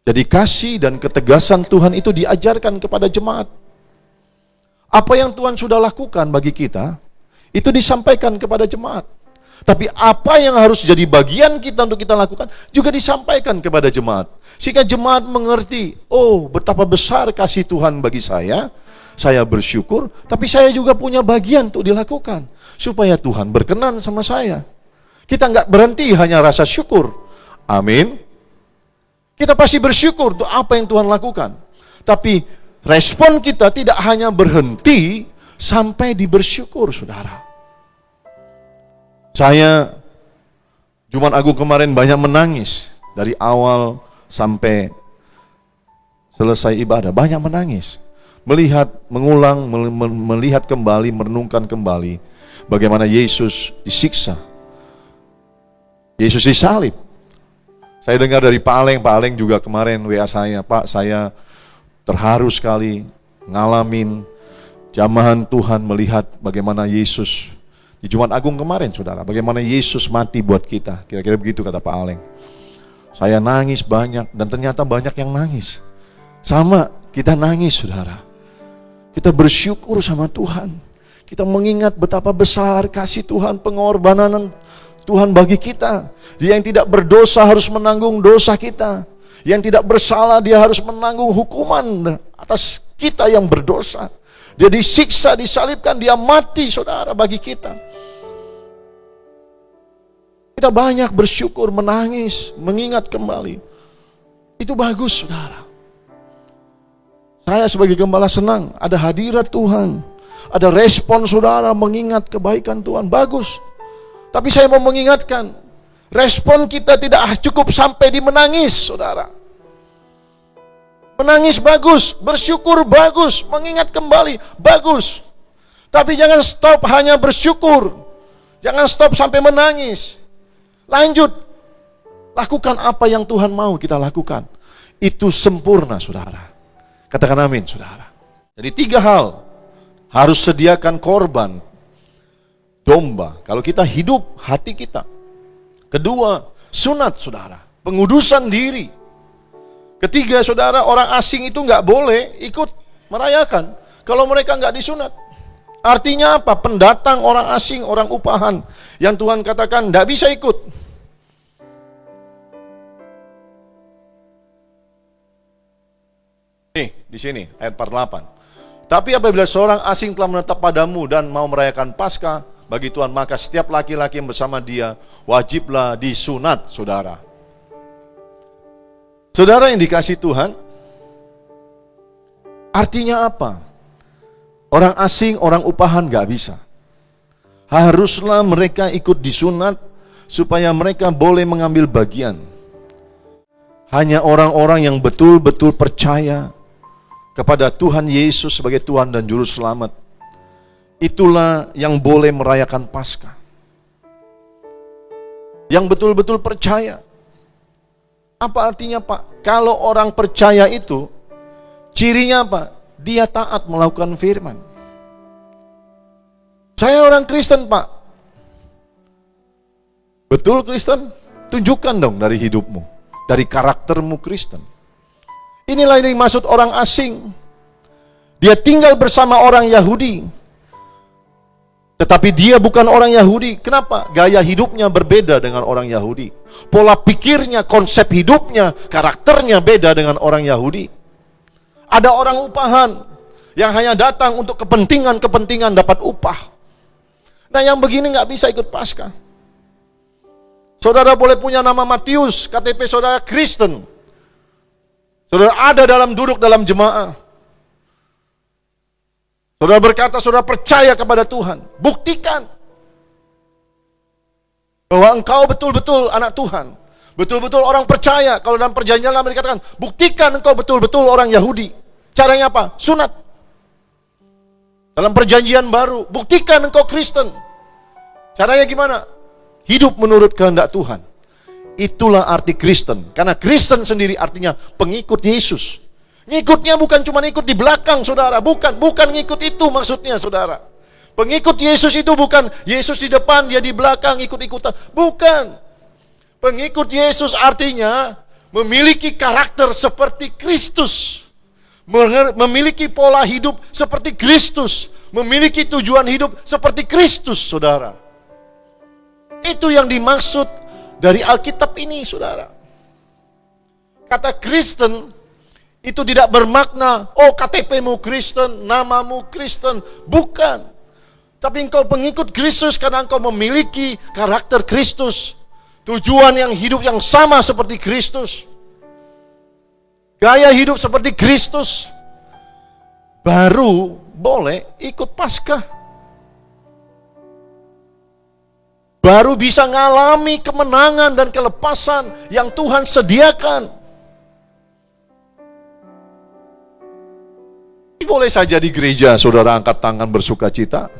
Jadi kasih dan ketegasan Tuhan itu diajarkan kepada jemaat. Apa yang Tuhan sudah lakukan bagi kita, itu disampaikan kepada jemaat. Tapi apa yang harus jadi bagian kita untuk kita lakukan, juga disampaikan kepada jemaat. Sehingga jemaat mengerti, oh betapa besar kasih Tuhan bagi saya bersyukur, tapi saya juga punya bagian untuk dilakukan. Supaya Tuhan berkenan sama saya. Kita nggak berhenti hanya rasa syukur. Amin. Kita pasti bersyukur untuk apa yang Tuhan lakukan. Tapi respon kita tidak hanya berhenti sampai di bersyukur, saudara. Saya Jumat Agung kemarin banyak menangis. Dari awal sampai selesai ibadah, banyak menangis. Melihat, mengulang, melihat kembali, merenungkan kembali bagaimana Yesus disiksa. Yesus disalib. Saya dengar dari Pak Aleng juga kemarin WA saya, Pak, saya terharu sekali ngalamin jamahan Tuhan melihat bagaimana Yesus di Jumat Agung kemarin, saudara, bagaimana Yesus mati buat kita. Kira-kira begitu kata Pak Aleng. Saya nangis banyak, dan ternyata banyak yang nangis. Sama, kita nangis, saudara. Kita bersyukur sama Tuhan. Kita mengingat betapa besar kasih Tuhan, pengorbanan Tuhan bagi kita. Dia yang tidak berdosa harus menanggung dosa kita. Yang tidak bersalah dia harus menanggung hukuman atas kita yang berdosa. Dia disiksa, disalibkan, dia mati, saudara, bagi kita. Kita banyak bersyukur, menangis, mengingat kembali. Itu bagus, saudara. Saya sebagai gembala senang, ada hadirat Tuhan. Ada respon saudara mengingat kebaikan Tuhan, bagus. Tapi saya mau mengingatkan, respon kita tidak cukup sampai di menangis, saudara. Menangis bagus, bersyukur bagus, mengingat kembali bagus. Tapi jangan stop hanya bersyukur. Jangan stop sampai menangis. Lanjut. Lakukan apa yang Tuhan mau kita lakukan. Itu sempurna, saudara. Katakan amin, saudara. Jadi 3 hal. Harus sediakan korban domba. Kalau kita hidup hati kita. Kedua, sunat, saudara. Pengudusan diri. Ketiga, saudara, orang asing itu nggak boleh ikut merayakan kalau mereka nggak disunat. Artinya apa? Pendatang, orang asing, orang upahan yang Tuhan katakan nggak bisa ikut. Nih, di sini ayat 48. Tapi apabila seorang asing telah menetap padamu dan mau merayakan Paskah bagi Tuhan, maka setiap laki-laki yang bersama dia wajiblah disunat, saudara. Saudara yang dikasih Tuhan, artinya apa? Orang asing, orang upahan gak bisa. Haruslah mereka ikut disunat supaya mereka boleh mengambil bagian. Hanya orang-orang yang betul-betul percaya kepada Tuhan Yesus sebagai Tuhan dan Juru Selamat, itulah yang boleh merayakan Paskah. Yang betul-betul percaya. Apa artinya, Pak? Kalau orang percaya itu, cirinya apa? Dia taat melakukan firman. Saya orang Kristen, Pak. Betul Kristen? Tunjukkan dong dari hidupmu, dari karaktermu Kristen. Inilah yang dimaksud orang asing. Dia tinggal bersama orang Yahudi, tetapi dia bukan orang Yahudi. Kenapa? Gaya hidupnya berbeda dengan orang Yahudi. Pola pikirnya, konsep hidupnya, karakternya beda dengan orang Yahudi. Ada orang upahan yang hanya datang untuk kepentingan dapat upah. Nah yang begini nggak bisa ikut Paskah. Saudara boleh punya nama Matius, KTP saudara Kristen. Saudara ada duduk dalam jemaah. Saudara berkata saudara percaya kepada Tuhan. Buktikan bahwa engkau betul-betul anak Tuhan. Betul-betul orang percaya. Kalau dalam perjanjian lama dikatakan, buktikan engkau betul-betul orang Yahudi. Caranya apa? Sunat. Dalam perjanjian baru, buktikan engkau Kristen. Caranya gimana? Hidup menurut kehendak Tuhan. Itulah arti Kristen. Karena Kristen sendiri artinya pengikut Yesus. Ngikutnya bukan cuma ikut di belakang, saudara. Bukan ngikut itu maksudnya, saudara. Pengikut Yesus itu bukan Yesus di depan, dia di belakang ikut-ikutan. Bukan. Pengikut Yesus artinya memiliki karakter seperti Kristus. Memiliki pola hidup seperti Kristus. Memiliki tujuan hidup seperti Kristus, saudara. Itu yang dimaksud dari Alkitab ini, saudara. Kata Kristen itu tidak bermakna, oh KTP-mu Kristen, namamu Kristen. Bukan. Tapi engkau pengikut Kristus karena engkau memiliki karakter Kristus. Tujuan yang hidup yang sama seperti Kristus. Gaya hidup seperti Kristus. Baru boleh ikut Paskah. Baru bisa ngalami kemenangan dan kelepasan yang Tuhan sediakan. Boleh saja di gereja saudara angkat tangan bersuka cita.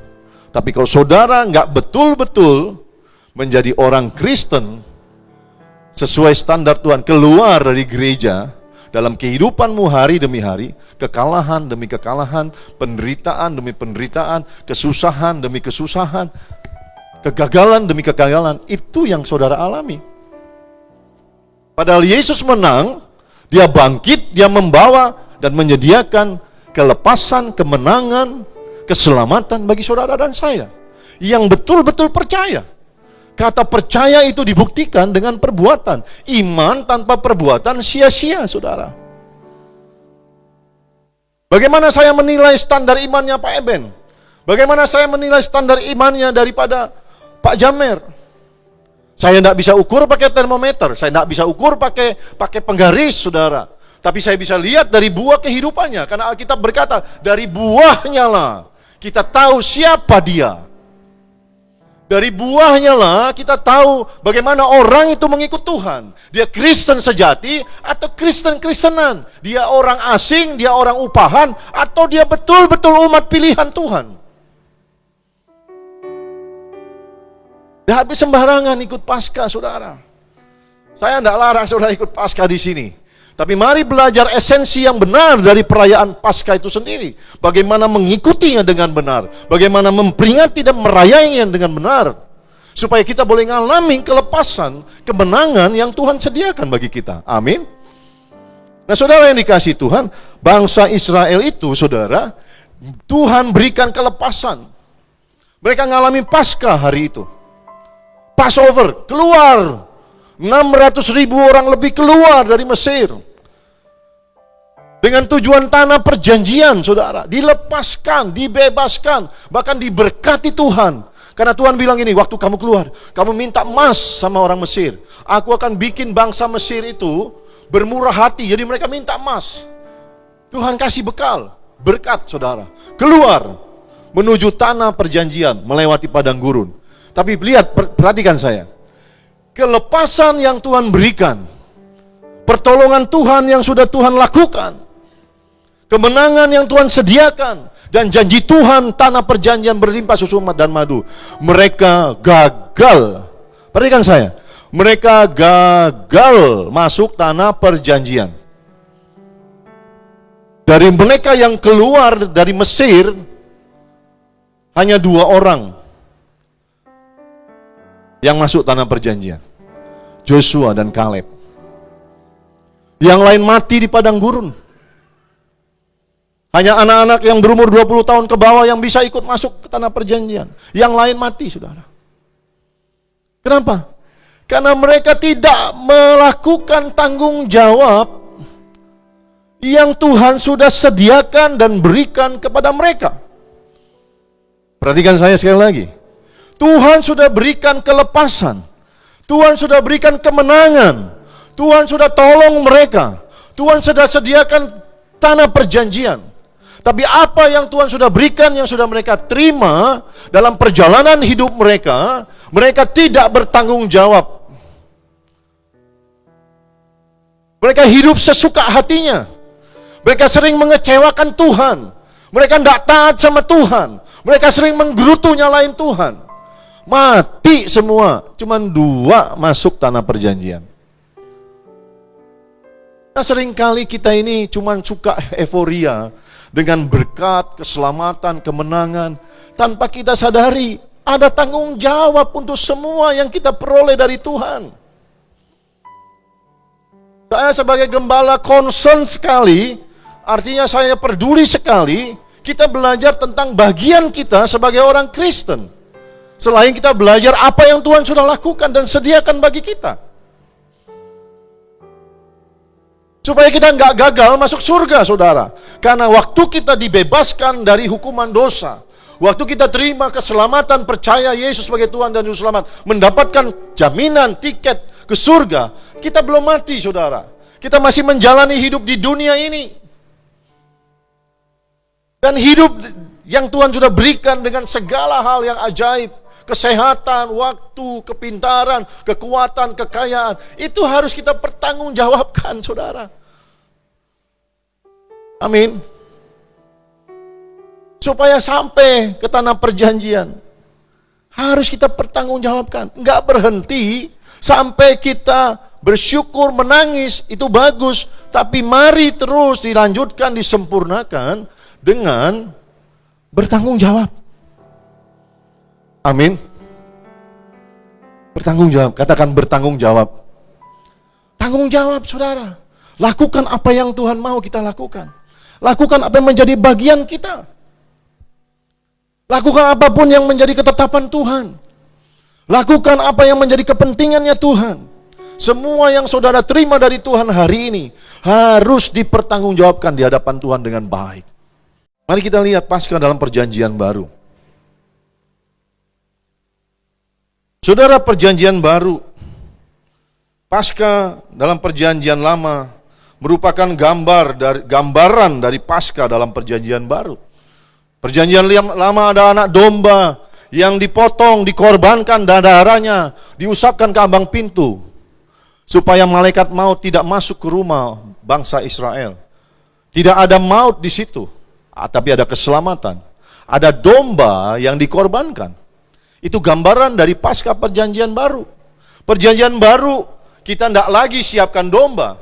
Tapi kalau saudara nggak betul-betul menjadi orang Kristen sesuai standar Tuhan, keluar dari gereja, dalam kehidupanmu hari demi hari, kekalahan demi kekalahan, penderitaan demi penderitaan, kesusahan demi kesusahan, kegagalan demi kegagalan, itu yang saudara alami. Padahal Yesus menang, dia bangkit, dia membawa dan menyediakan kelepasan, kemenangan, keselamatan bagi saudara dan saya yang betul-betul percaya. Kata percaya itu dibuktikan dengan perbuatan. Iman tanpa perbuatan sia-sia, saudara. Bagaimana saya menilai standar imannya Pak Eben? Bagaimana saya menilai standar imannya daripada Pak Jamer? Saya tidak bisa ukur pakai termometer, saya tidak bisa ukur pakai penggaris, saudara. Tapi saya bisa lihat dari buah kehidupannya, karena Alkitab berkata, dari buahnya lah kita tahu siapa dia. Dari buahnya lah kita tahu bagaimana orang itu mengikut Tuhan. Dia Kristen sejati atau Kristen-Kristenan. Dia orang asing, dia orang upahan, atau dia betul-betul umat pilihan Tuhan. Tidak habis sembarangan ikut Paskah, saudara. Saya tidak larang saudara ikut Paskah di sini. Tapi mari belajar esensi yang benar dari perayaan Paskah itu sendiri. Bagaimana mengikutinya dengan benar. Bagaimana memperingati dan merayainya dengan benar. Supaya kita boleh ngalami kelepasan, kemenangan yang Tuhan sediakan bagi kita. Amin. Nah saudara yang dikasihi Tuhan, bangsa Israel itu, saudara, Tuhan berikan kelepasan. Mereka ngalami Paskah hari itu. Passover, keluar 600.000 orang lebih keluar dari Mesir dengan tujuan tanah perjanjian, saudara, dilepaskan, dibebaskan, bahkan diberkati Tuhan. Karena Tuhan bilang ini, waktu kamu keluar, kamu minta emas sama orang Mesir, aku akan bikin bangsa Mesir itu bermurah hati, jadi mereka minta emas. Tuhan kasih bekal, berkat, saudara, keluar menuju tanah perjanjian, melewati padang gurun. Tapi lihat, perhatikan saya. Kelepasan yang Tuhan berikan, pertolongan Tuhan yang sudah Tuhan lakukan, kemenangan yang Tuhan sediakan, dan janji Tuhan tanah perjanjian berlimpah susu dan madu. Mereka gagal. Perhatikan saya. Mereka gagal masuk tanah perjanjian. Dari mereka yang keluar dari Mesir, hanya 2 orang yang masuk tanah perjanjian, Joshua dan Kaleb. Yang lain mati di padang gurun. Hanya anak-anak yang berumur 20 tahun ke bawah yang bisa ikut masuk ke tanah perjanjian. Yang lain mati, saudara. Kenapa? Karena mereka tidak melakukan tanggung jawab yang Tuhan sudah sediakan dan berikan kepada mereka. Perhatikan saya sekali lagi. Tuhan sudah berikan kelepasan. Tuhan sudah berikan kemenangan. Tuhan sudah tolong mereka. Tuhan sudah sediakan tanah perjanjian. Tapi apa yang Tuhan sudah berikan, yang sudah mereka terima dalam perjalanan hidup mereka, mereka tidak bertanggung jawab. Mereka hidup sesuka hatinya. Mereka sering mengecewakan Tuhan. Mereka tidak taat sama Tuhan. Mereka sering menggerutu nyalain Tuhan. Mati semua. Cuman 2 masuk tanah perjanjian. Nah, seringkali kita ini cuman suka euforia dengan berkat, keselamatan, kemenangan, tanpa kita sadari ada tanggung jawab untuk semua yang kita peroleh dari Tuhan. Saya sebagai gembala concern sekali, artinya saya peduli sekali, kita belajar tentang bagian kita sebagai orang Kristen. Selain kita belajar apa yang Tuhan sudah lakukan dan sediakan bagi kita. Supaya kita nggak gagal masuk surga, saudara. Karena waktu kita dibebaskan dari hukuman dosa, waktu kita terima keselamatan, percaya Yesus sebagai Tuhan dan Juru Selamat, mendapatkan jaminan tiket ke surga, kita belum mati, saudara. Kita masih menjalani hidup di dunia ini. Dan hidup yang Tuhan sudah berikan dengan segala hal yang ajaib, kesehatan, waktu, kepintaran, kekuatan, kekayaan, itu harus kita pertanggungjawabkan, saudara. Amin. Supaya sampai ke tanah perjanjian, harus kita pertanggungjawabkan. Enggak berhenti sampai kita bersyukur, menangis, itu bagus. Tapi mari terus dilanjutkan, disempurnakan dengan bertanggung jawab. Amin. Bertanggung jawab, katakan bertanggung jawab. Tanggung jawab, saudara. Lakukan apa yang Tuhan mau kita lakukan. Lakukan apa yang menjadi bagian kita. Lakukan apapun yang menjadi ketetapan Tuhan. Lakukan apa yang menjadi kepentingannya Tuhan. Semua yang saudara terima dari Tuhan hari ini harus dipertanggungjawabkan di hadapan Tuhan dengan baik. Mari kita lihat Paskah dalam perjanjian baru. Saudara, perjanjian baru, Paskah dalam perjanjian lama merupakan gambaran dari Paskah dalam perjanjian baru. Perjanjian lama ada anak domba yang dipotong, dikorbankan, dan darahnya diusapkan ke ambang pintu supaya malaikat maut tidak masuk ke rumah bangsa Israel. Tidak ada maut di situ, tapi ada keselamatan. Ada domba yang dikorbankan. Itu gambaran dari Paskah perjanjian baru. Perjanjian baru kita tidak lagi siapkan domba.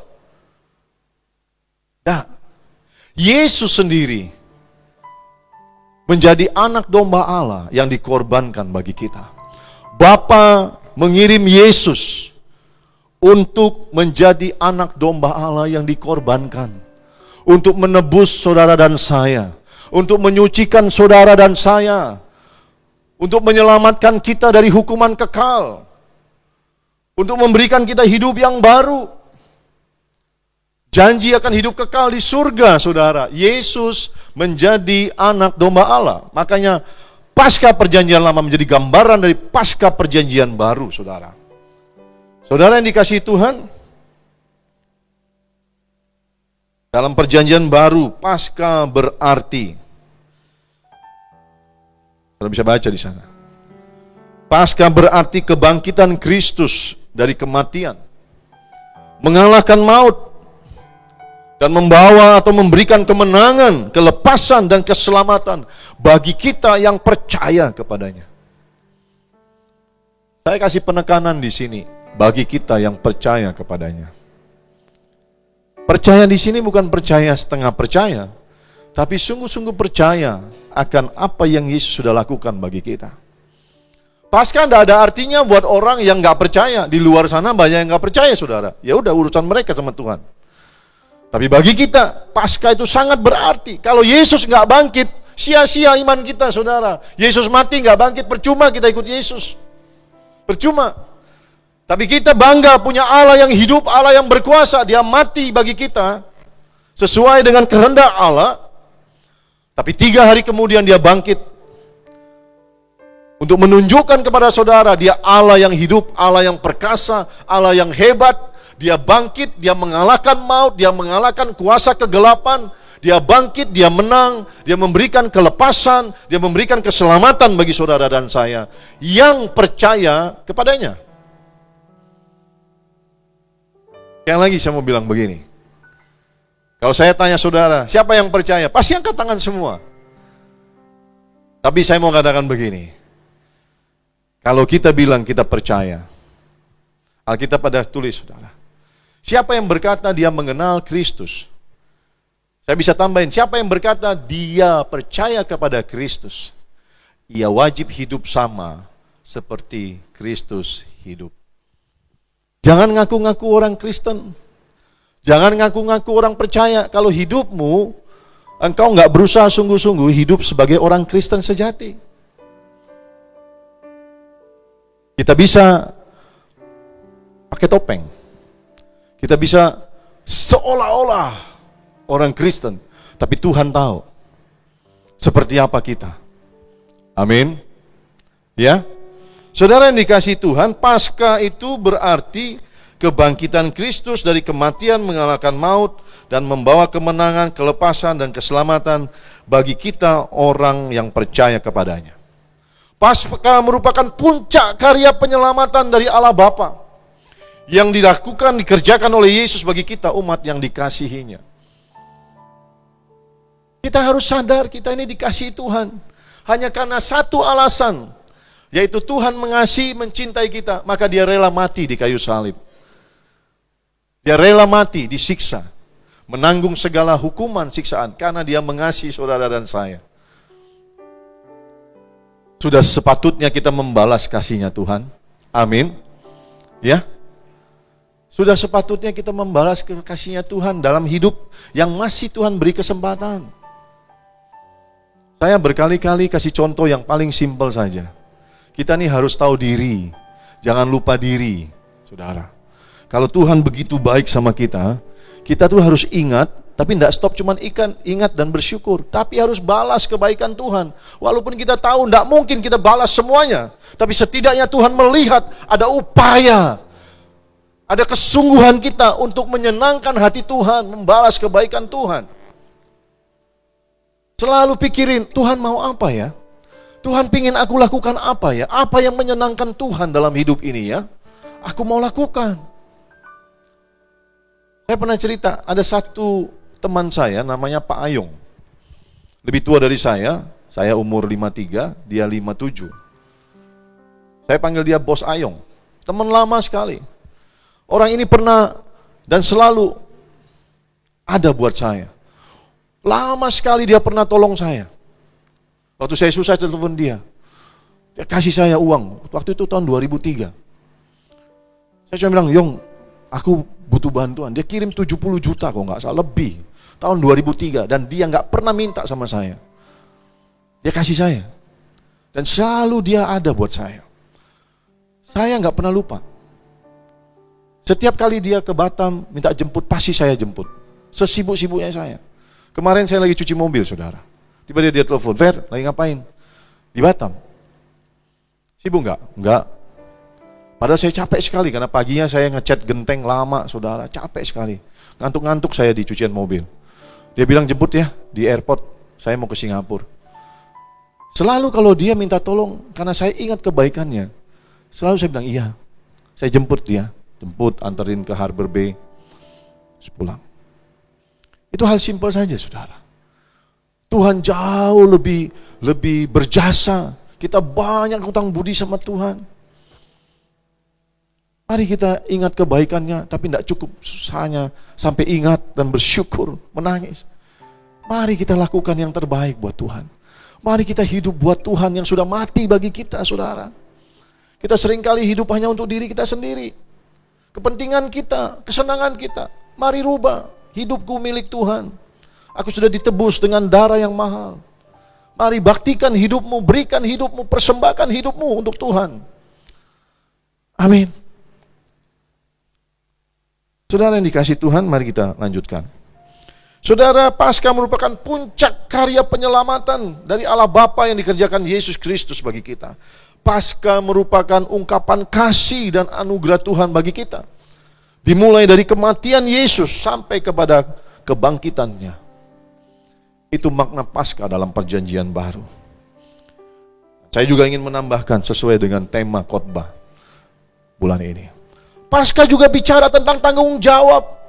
Nah, Yesus sendiri menjadi anak domba Allah yang dikorbankan bagi kita. Bapa mengirim Yesus untuk menjadi anak domba Allah yang dikorbankan, untuk menebus saudara dan saya, untuk menyucikan saudara dan saya, untuk menyelamatkan kita dari hukuman kekal, untuk memberikan kita hidup yang baru. Janji akan hidup kekal di surga, saudara. Yesus menjadi anak domba Allah. Makanya Paskah perjanjian lama menjadi gambaran dari Paskah perjanjian baru, saudara. Saudara yang dikasihi Tuhan, dalam perjanjian baru, Paskah berarti, saudara bisa baca di sana. Paskah berarti kebangkitan Kristus dari kematian, mengalahkan maut, dan membawa atau memberikan kemenangan, kelepasan, dan keselamatan bagi kita yang percaya kepadanya. Saya kasih penekanan di sini, bagi kita yang percaya kepadanya. Percaya di sini bukan percaya setengah percaya, tapi sungguh-sungguh percaya akan apa yang Yesus sudah lakukan bagi kita. Paskah tidak ada artinya buat orang yang nggak percaya. Di luar sana banyak yang nggak percaya, saudara. Ya udah, urusan mereka sama Tuhan. Tapi bagi kita, Paskah itu sangat berarti. Kalau Yesus nggak bangkit, sia-sia iman kita, saudara. Yesus mati nggak bangkit, percuma kita ikut Yesus. Percuma. Tapi kita bangga punya Allah yang hidup, Allah yang berkuasa. Dia mati bagi kita, sesuai dengan kehendak Allah, tapi 3 hari kemudian dia bangkit untuk menunjukkan kepada saudara dia Allah yang hidup, Allah yang perkasa, Allah yang hebat. Dia bangkit, dia mengalahkan maut, dia mengalahkan kuasa kegelapan, dia bangkit, dia menang, dia memberikan kelepasan, dia memberikan keselamatan bagi saudara dan saya yang percaya kepadanya. Yang lagi saya mau bilang begini, kalau saya tanya saudara, siapa yang percaya? Pasti angkat tangan semua. Tapi saya mau katakan begini, kalau kita bilang kita percaya, Alkitab ada tulis saudara, siapa yang berkata dia mengenal Kristus? Saya bisa tambahin, siapa yang berkata dia percaya kepada Kristus? Ia wajib hidup sama seperti Kristus hidup. Jangan ngaku-ngaku orang Kristen. Jangan ngaku-ngaku orang percaya. Kalau hidupmu, engkau nggak berusaha sungguh-sungguh hidup sebagai orang Kristen sejati. Kita bisa pakai topeng. Kita bisa seolah-olah orang Kristen, tapi Tuhan tahu seperti apa kita. Amin. Ya. Saudara yang dikasihi Tuhan, Paskah itu berarti kebangkitan Kristus dari kematian mengalahkan maut dan membawa kemenangan, kelepasan dan keselamatan bagi kita orang yang percaya kepadanya. Paskah merupakan puncak karya penyelamatan dari Allah Bapa yang dikerjakan oleh Yesus bagi kita umat yang dikasihinya. Kita harus sadar kita ini dikasihi Tuhan hanya karena satu alasan, yaitu Tuhan mengasihi, mencintai kita, maka dia rela mati di kayu salib. Dia rela mati, disiksa, menanggung segala hukuman, siksaan, karena dia mengasihi saudara dan saya. Sudah sepatutnya kita membalas kasihnya Tuhan. Amin. Ya. Sudah sepatutnya kita membalas kasihnya Tuhan dalam hidup yang masih Tuhan beri kesempatan. Saya berkali-kali kasih contoh yang paling simpel saja. Kita nih harus tahu diri, jangan lupa diri, saudara. Kalau Tuhan begitu baik sama kita, kita tuh harus ingat, tapi tidak stop cuman ingat dan bersyukur, tapi harus balas kebaikan Tuhan. Walaupun kita tahu tidak mungkin kita balas semuanya, tapi setidaknya Tuhan melihat ada upaya, ada kesungguhan kita untuk menyenangkan hati Tuhan, membalas kebaikan Tuhan. Selalu pikirin, Tuhan mau apa ya? Tuhan pingin aku lakukan apa ya? Apa yang menyenangkan Tuhan dalam hidup ini ya? Aku mau lakukan. Saya pernah cerita, ada satu teman saya namanya Pak Ayong. Lebih tua dari saya umur 53, dia 57. Saya panggil dia Bos Ayong. Teman lama sekali. Orang ini pernah dan selalu ada buat saya. Lama sekali dia pernah tolong saya. Waktu saya susah, saya telepon dia. Dia kasih saya uang. Waktu itu tahun 2003. Saya cuma bilang, Yong, aku butuh bantuan. Dia kirim 70 juta kok nggak salah, lebih. Tahun 2003. Dan dia nggak pernah minta sama saya. Dia kasih saya. Dan selalu dia ada buat saya. Saya nggak pernah lupa. Setiap kali dia ke Batam, minta jemput, pasti saya jemput. Sesibuk-sibuknya saya. Kemarin saya lagi cuci mobil, saudara. Tiba-tiba dia telepon, Fer, lagi ngapain? Di Batam. Sibuk nggak? Nggak. Padahal saya capek sekali, karena paginya saya ngecat genteng lama, saudara. Capek sekali. Ngantuk-ngantuk saya di cucian mobil. Dia bilang, jemput ya, di airport. Saya mau ke Singapura. Selalu kalau dia minta tolong, karena saya ingat kebaikannya. Selalu saya bilang, iya. Saya jemput dia. Jemput, anterin ke Harbor Bay. Terus pulang. Itu hal simpel saja, saudara. Tuhan jauh lebih berjasa. Kita banyak hutang budi sama Tuhan. Mari kita ingat kebaikannya, tapi tidak cukup hanya sampai ingat dan bersyukur, menangis. Mari kita lakukan yang terbaik buat Tuhan. Mari kita hidup buat Tuhan yang sudah mati bagi kita, saudara. Kita seringkali hidup hanya untuk diri kita sendiri. Kepentingan kita, kesenangan kita. Mari rubah, hidupku milik Tuhan. Aku sudah ditebus dengan darah yang mahal. Mari baktikan hidupmu, berikan hidupmu, persembahkan hidupmu untuk Tuhan. Amin. Saudara yang dikasihi Tuhan, mari kita lanjutkan. Saudara, Paskah merupakan puncak karya penyelamatan dari Allah Bapa yang dikerjakan Yesus Kristus bagi kita. Paskah merupakan ungkapan kasih dan anugerah Tuhan bagi kita. Dimulai dari kematian Yesus sampai kepada kebangkitannya. Itu makna Paskah dalam perjanjian baru. Saya juga ingin menambahkan sesuai dengan tema khotbah bulan ini. Paskah juga bicara tentang tanggung jawab.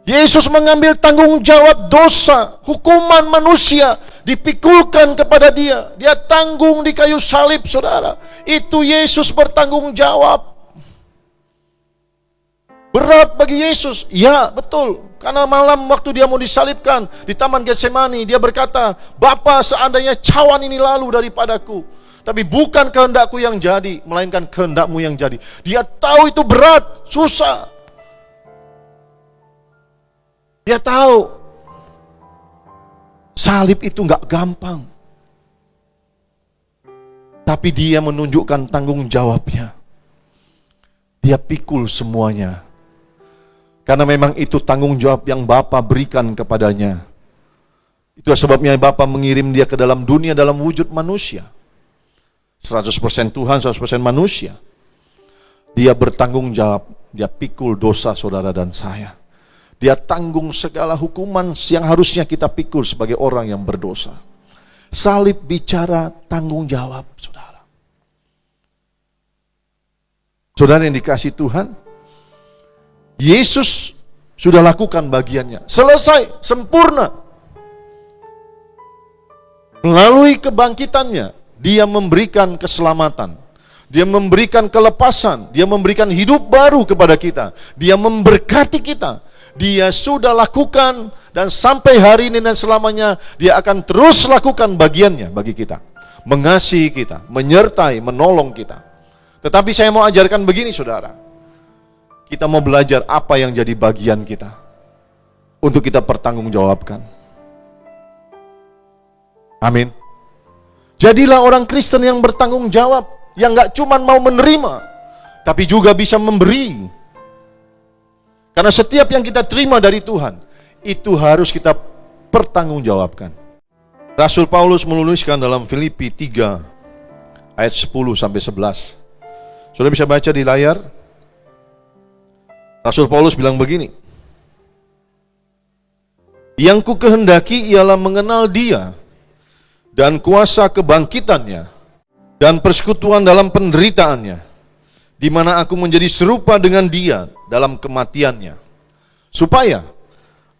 Yesus mengambil tanggung jawab dosa, hukuman manusia dipikulkan kepada dia. Dia tanggung di kayu salib, saudara. Itu Yesus bertanggung jawab. Berat bagi Yesus, ya betul. Karena malam waktu dia mau disalibkan di Taman Getsemani, dia berkata, Bapa, seandainya cawan ini lalu daripadaku, tapi bukan kehendakku yang jadi, melainkan kehendakmu yang jadi. Dia tahu itu berat, susah. Dia tahu salib itu gak gampang. Tapi dia menunjukkan tanggung jawabnya. Dia pikul semuanya. Karena memang itu tanggung jawab yang Bapa berikan kepadanya. Itu sebabnya Bapa mengirim dia ke dalam dunia dalam wujud manusia. 100% Tuhan, 100% manusia. Dia bertanggung jawab. Dia pikul dosa saudara dan saya. Dia tanggung segala hukuman yang harusnya kita pikul sebagai orang yang berdosa. Salib bicara tanggung jawab, saudara. Saudara yang dikasihi Tuhan, Yesus sudah lakukan bagiannya. Selesai, sempurna. Melalui kebangkitannya, dia memberikan keselamatan. Dia memberikan kelepasan. Dia memberikan hidup baru kepada kita. Dia memberkati kita. Dia sudah lakukan dan sampai hari ini dan selamanya dia akan terus lakukan bagiannya bagi kita. Mengasihi kita, menyertai, menolong kita. Tetapi saya mau ajarkan begini saudara. Kita mau belajar apa yang jadi bagian kita untuk kita pertanggungjawabkan. Amin. Jadilah orang Kristen yang bertanggung jawab, yang gak cuma mau menerima, tapi juga bisa memberi. Karena setiap yang kita terima dari Tuhan, itu harus kita pertanggungjawabkan. Rasul Paulus menuliskan dalam Filipi 3 ayat 10-11. Sudah bisa baca di layar? Rasul Paulus bilang begini, yang ku kehendaki ialah mengenal dia dan kuasa kebangkitannya dan persekutuan dalam penderitaannya, di mana aku menjadi serupa dengan dia dalam kematiannya, supaya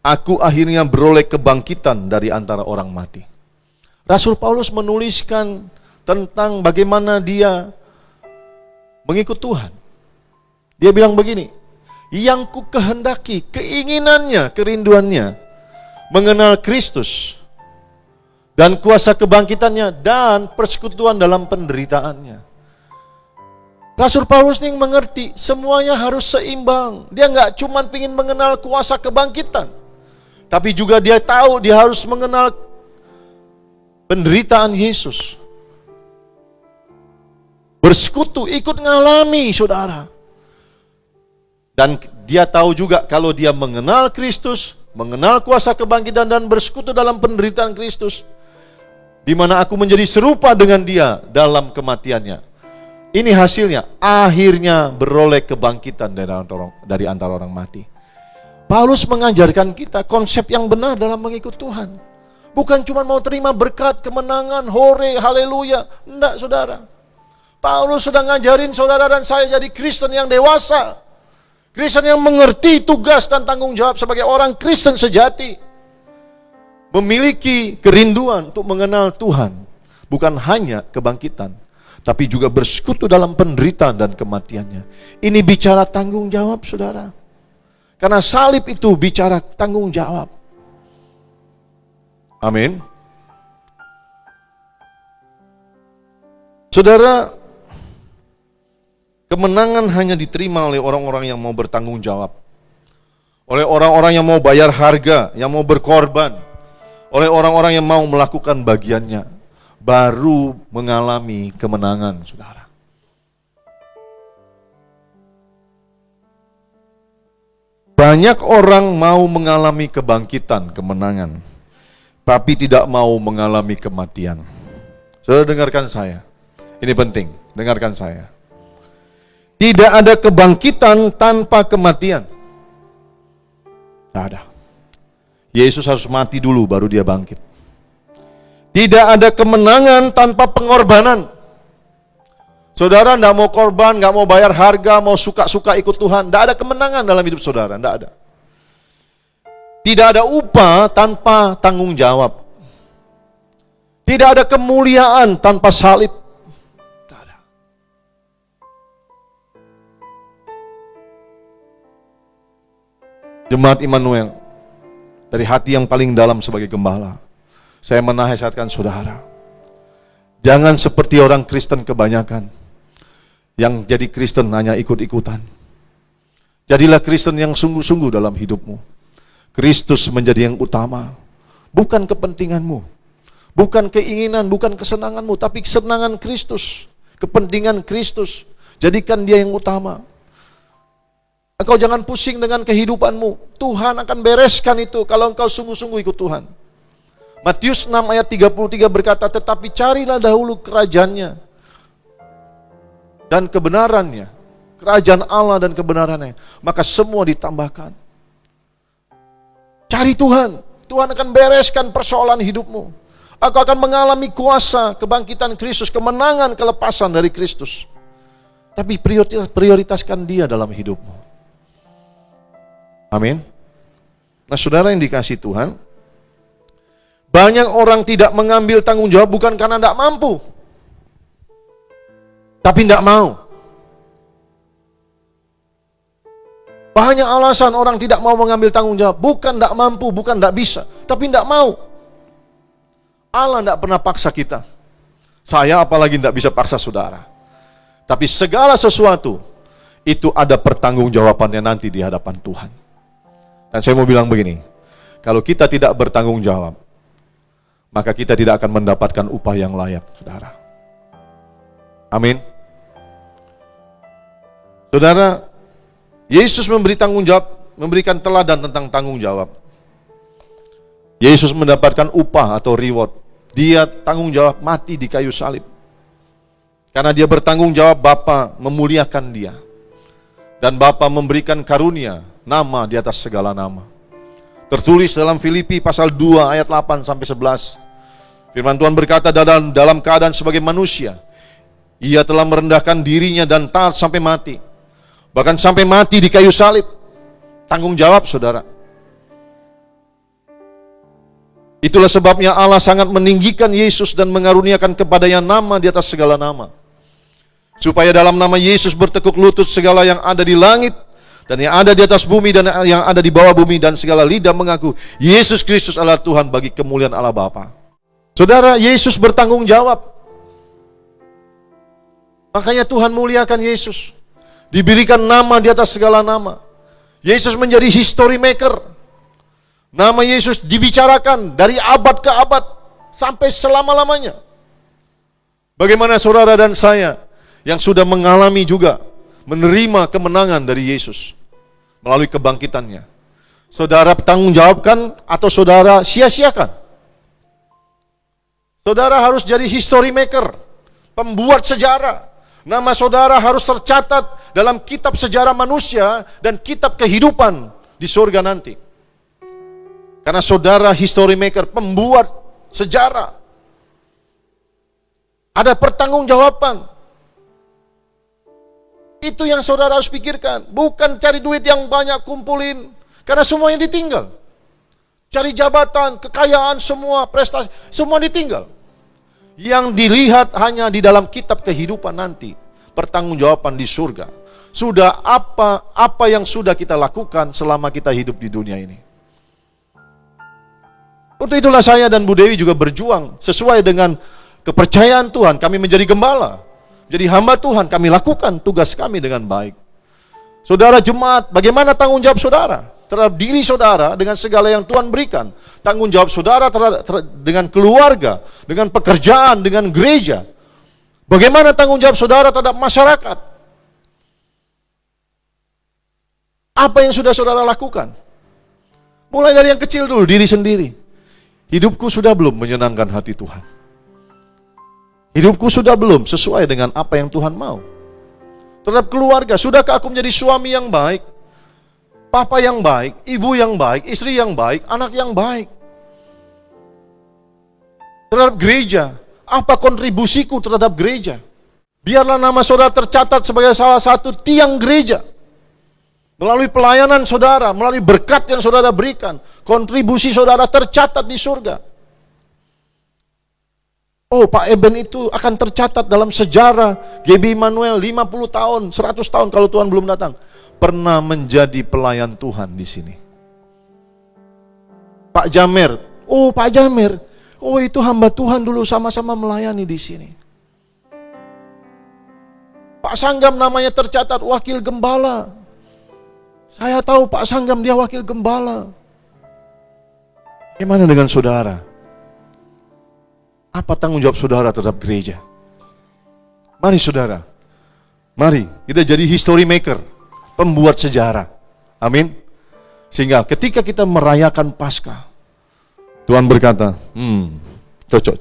aku akhirnya beroleh kebangkitan dari antara orang mati. Rasul Paulus menuliskan tentang bagaimana dia mengikut Tuhan. Dia bilang begini, yang ku kehendaki, keinginannya, kerinduannya, mengenal Kristus dan kuasa kebangkitannya dan persekutuan dalam penderitaannya. Rasul Paulus ini mengerti semuanya harus seimbang. Dia nggak cuma ingin mengenal kuasa kebangkitan, tapi juga dia tahu dia harus mengenal penderitaan Yesus. Bersekutu, ikut ngalami saudara. Dan dia tahu juga kalau dia mengenal Kristus, mengenal kuasa kebangkitan dan bersekutu dalam penderitaan Kristus, di mana aku menjadi serupa dengan dia dalam kematiannya. Ini hasilnya, akhirnya beroleh kebangkitan dari antara orang mati. Paulus mengajarkan kita konsep yang benar dalam mengikut Tuhan. Bukan cuma mau terima berkat, kemenangan, hore, haleluya. Enggak saudara. Paulus sudah ngajarin saudara dan saya jadi Kristen yang dewasa. Kristen yang mengerti tugas dan tanggung jawab sebagai orang Kristen sejati. Memiliki kerinduan untuk mengenal Tuhan. Bukan hanya kebangkitan, tapi juga bersekutu dalam penderitaan dan kematiannya. Ini bicara tanggung jawab saudara. Karena salib itu bicara tanggung jawab. Amin. Saudara, kemenangan hanya diterima oleh orang-orang yang mau bertanggung jawab. Oleh orang-orang yang mau bayar harga, yang mau berkorban. Oleh orang-orang yang mau melakukan bagiannya. Baru mengalami kemenangan, saudara. Banyak orang mau mengalami kebangkitan, kemenangan, tapi tidak mau mengalami kematian. Saudara dengarkan saya. Ini penting, dengarkan saya. Tidak ada kebangkitan tanpa kematian. Tidak ada. Yesus harus mati dulu baru dia bangkit. Tidak ada kemenangan tanpa pengorbanan. Saudara tidak mau korban, nggak mau bayar harga, mau suka-suka ikut Tuhan, tidak ada kemenangan dalam hidup saudara, tidak ada. Tidak ada upah tanpa tanggung jawab. Tidak ada kemuliaan tanpa salib. Tidak ada. Jemaat Immanuel, dari hati yang paling dalam sebagai gembala, saya menasihatkan saudara, jangan seperti orang Kristen kebanyakan, yang jadi Kristen hanya ikut-ikutan. Jadilah Kristen yang sungguh-sungguh dalam hidupmu. Kristus menjadi yang utama, bukan kepentinganmu, bukan keinginan, bukan kesenanganmu, tapi kesenangan Kristus, kepentingan Kristus. Jadikan dia yang utama. Engkau jangan pusing dengan kehidupanmu. Tuhan akan bereskan itu kalau engkau sungguh-sungguh ikut Tuhan. Matius 6 ayat 33 berkata, tetapi carilah dahulu kerajaannya dan kebenarannya, kerajaan Allah dan kebenarannya, maka semua ditambahkan. Cari Tuhan, Tuhan akan bereskan persoalan hidupmu. Engkau akan mengalami kuasa kebangkitan Kristus, kemenangan, kelepasan dari Kristus. Tapi prioritaskan dia dalam hidupmu. Amin. Nah, saudara yang dikasihi Tuhan, banyak orang tidak mengambil tanggung jawab bukan karena tidak mampu, tapi tidak mau. Banyak alasan orang tidak mau mengambil tanggung jawab, bukan tidak mampu, bukan tidak bisa, tapi tidak mau. Allah tidak pernah paksa kita. Saya apalagi tidak bisa paksa saudara. Tapi segala sesuatu itu ada pertanggungjawabannya nanti di hadapan Tuhan. Dan saya mau bilang begini, kalau kita tidak bertanggung jawab, maka kita tidak akan mendapatkan upah yang layak, saudara. Amin. Saudara, Yesus memberi tanggung jawab, memberikan teladan tentang tanggung jawab. Yesus mendapatkan upah atau reward. Dia tanggung jawab mati di kayu salib. Karena dia bertanggung jawab, Bapa memuliakan dia. Dan Bapa memberikan karunia, nama di atas segala nama. Tertulis dalam Filipi pasal 2 ayat 8 sampai 11. Firman Tuhan berkata, dalam keadaan sebagai manusia, ia telah merendahkan dirinya dan taat sampai mati. Bahkan sampai mati di kayu salib. Tanggung jawab, saudara. Itulah sebabnya Allah sangat meninggikan Yesus dan mengaruniakan kepadanya nama di atas segala nama. Supaya dalam nama Yesus bertekuk lutut segala yang ada di langit dan yang ada di atas bumi dan yang ada di bawah bumi, dan segala lidah mengaku Yesus Kristus adalah Tuhan bagi kemuliaan Allah Bapa. Saudara, Yesus bertanggung jawab. Makanya Tuhan muliakan Yesus. Diberikan nama di atas segala nama. Yesus menjadi history maker. Nama Yesus dibicarakan dari abad ke abad sampai selama-lamanya. Bagaimana saudara dan saya yang sudah mengalami juga menerima kemenangan dari Yesus melalui kebangkitannya. Saudara tanggung jawabkan atau saudara sia-siakan? Saudara harus jadi history maker, pembuat sejarah. Nama saudara harus tercatat dalam kitab sejarah manusia dan kitab kehidupan di surga nanti. Karena saudara history maker, pembuat sejarah. Ada pertanggungjawaban. Itu yang saudara harus pikirkan. Bukan cari duit yang banyak kumpulin, karena semuanya ditinggal. Cari jabatan, kekayaan, semua prestasi, semua ditinggal. Yang dilihat hanya di dalam kitab kehidupan nanti, pertanggungjawaban di surga. Sudah apa yang sudah kita lakukan selama kita hidup di dunia ini. Untuk itulah saya dan Bu Dewi juga berjuang sesuai dengan kepercayaan Tuhan. Kami menjadi gembala, jadi hamba Tuhan, kami lakukan tugas kami dengan baik. Saudara jemaat, bagaimana tanggung jawab saudara terhadap diri saudara dengan segala yang Tuhan berikan? Tanggung jawab saudara dengan keluarga, dengan pekerjaan, dengan gereja. Bagaimana tanggung jawab saudara terhadap masyarakat? Apa yang sudah saudara lakukan? Mulai dari yang kecil dulu, diri sendiri. Hidupku sudah belum menyenangkan hati Tuhan? Hidupku sudah belum sesuai dengan apa yang Tuhan mau? Terhadap keluarga, sudahkah aku menjadi suami yang baik? Papa yang baik, ibu yang baik, istri yang baik, anak yang baik? Terhadap gereja, apa kontribusiku terhadap gereja? Biarlah nama saudara tercatat sebagai salah satu tiang gereja. Melalui pelayanan saudara, melalui berkat yang saudara berikan, kontribusi saudara tercatat di surga. Oh, Pak Eben itu akan tercatat dalam sejarah GBI Immanuel 50 tahun, 100 tahun kalau Tuhan belum datang. Pernah menjadi pelayan Tuhan di sini. Pak Jamer, oh Pak Jamer, oh itu hamba Tuhan dulu sama-sama melayani di sini. Pak Sanggam namanya tercatat wakil gembala. Saya tahu Pak Sanggam dia wakil gembala. Bagaimana dengan saudara? Apa tanggung jawab saudara terhadap gereja? Mari saudara, mari kita jadi history maker, pembuat sejarah. Amin. Sehingga ketika kita merayakan Paskah, Tuhan berkata, cocok.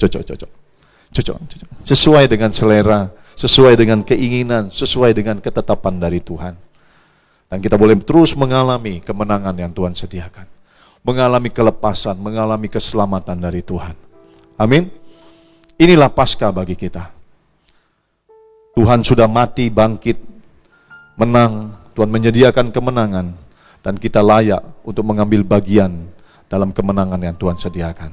Sesuai dengan selera, sesuai dengan keinginan, sesuai dengan ketetapan dari Tuhan. Dan kita boleh terus mengalami kemenangan yang Tuhan sediakan. Mengalami kelepasan, mengalami keselamatan dari Tuhan. Amin. Inilah Paskah bagi kita. Tuhan sudah mati, bangkit, menang. Tuhan menyediakan kemenangan. Dan kita layak untuk mengambil bagian dalam kemenangan yang Tuhan sediakan.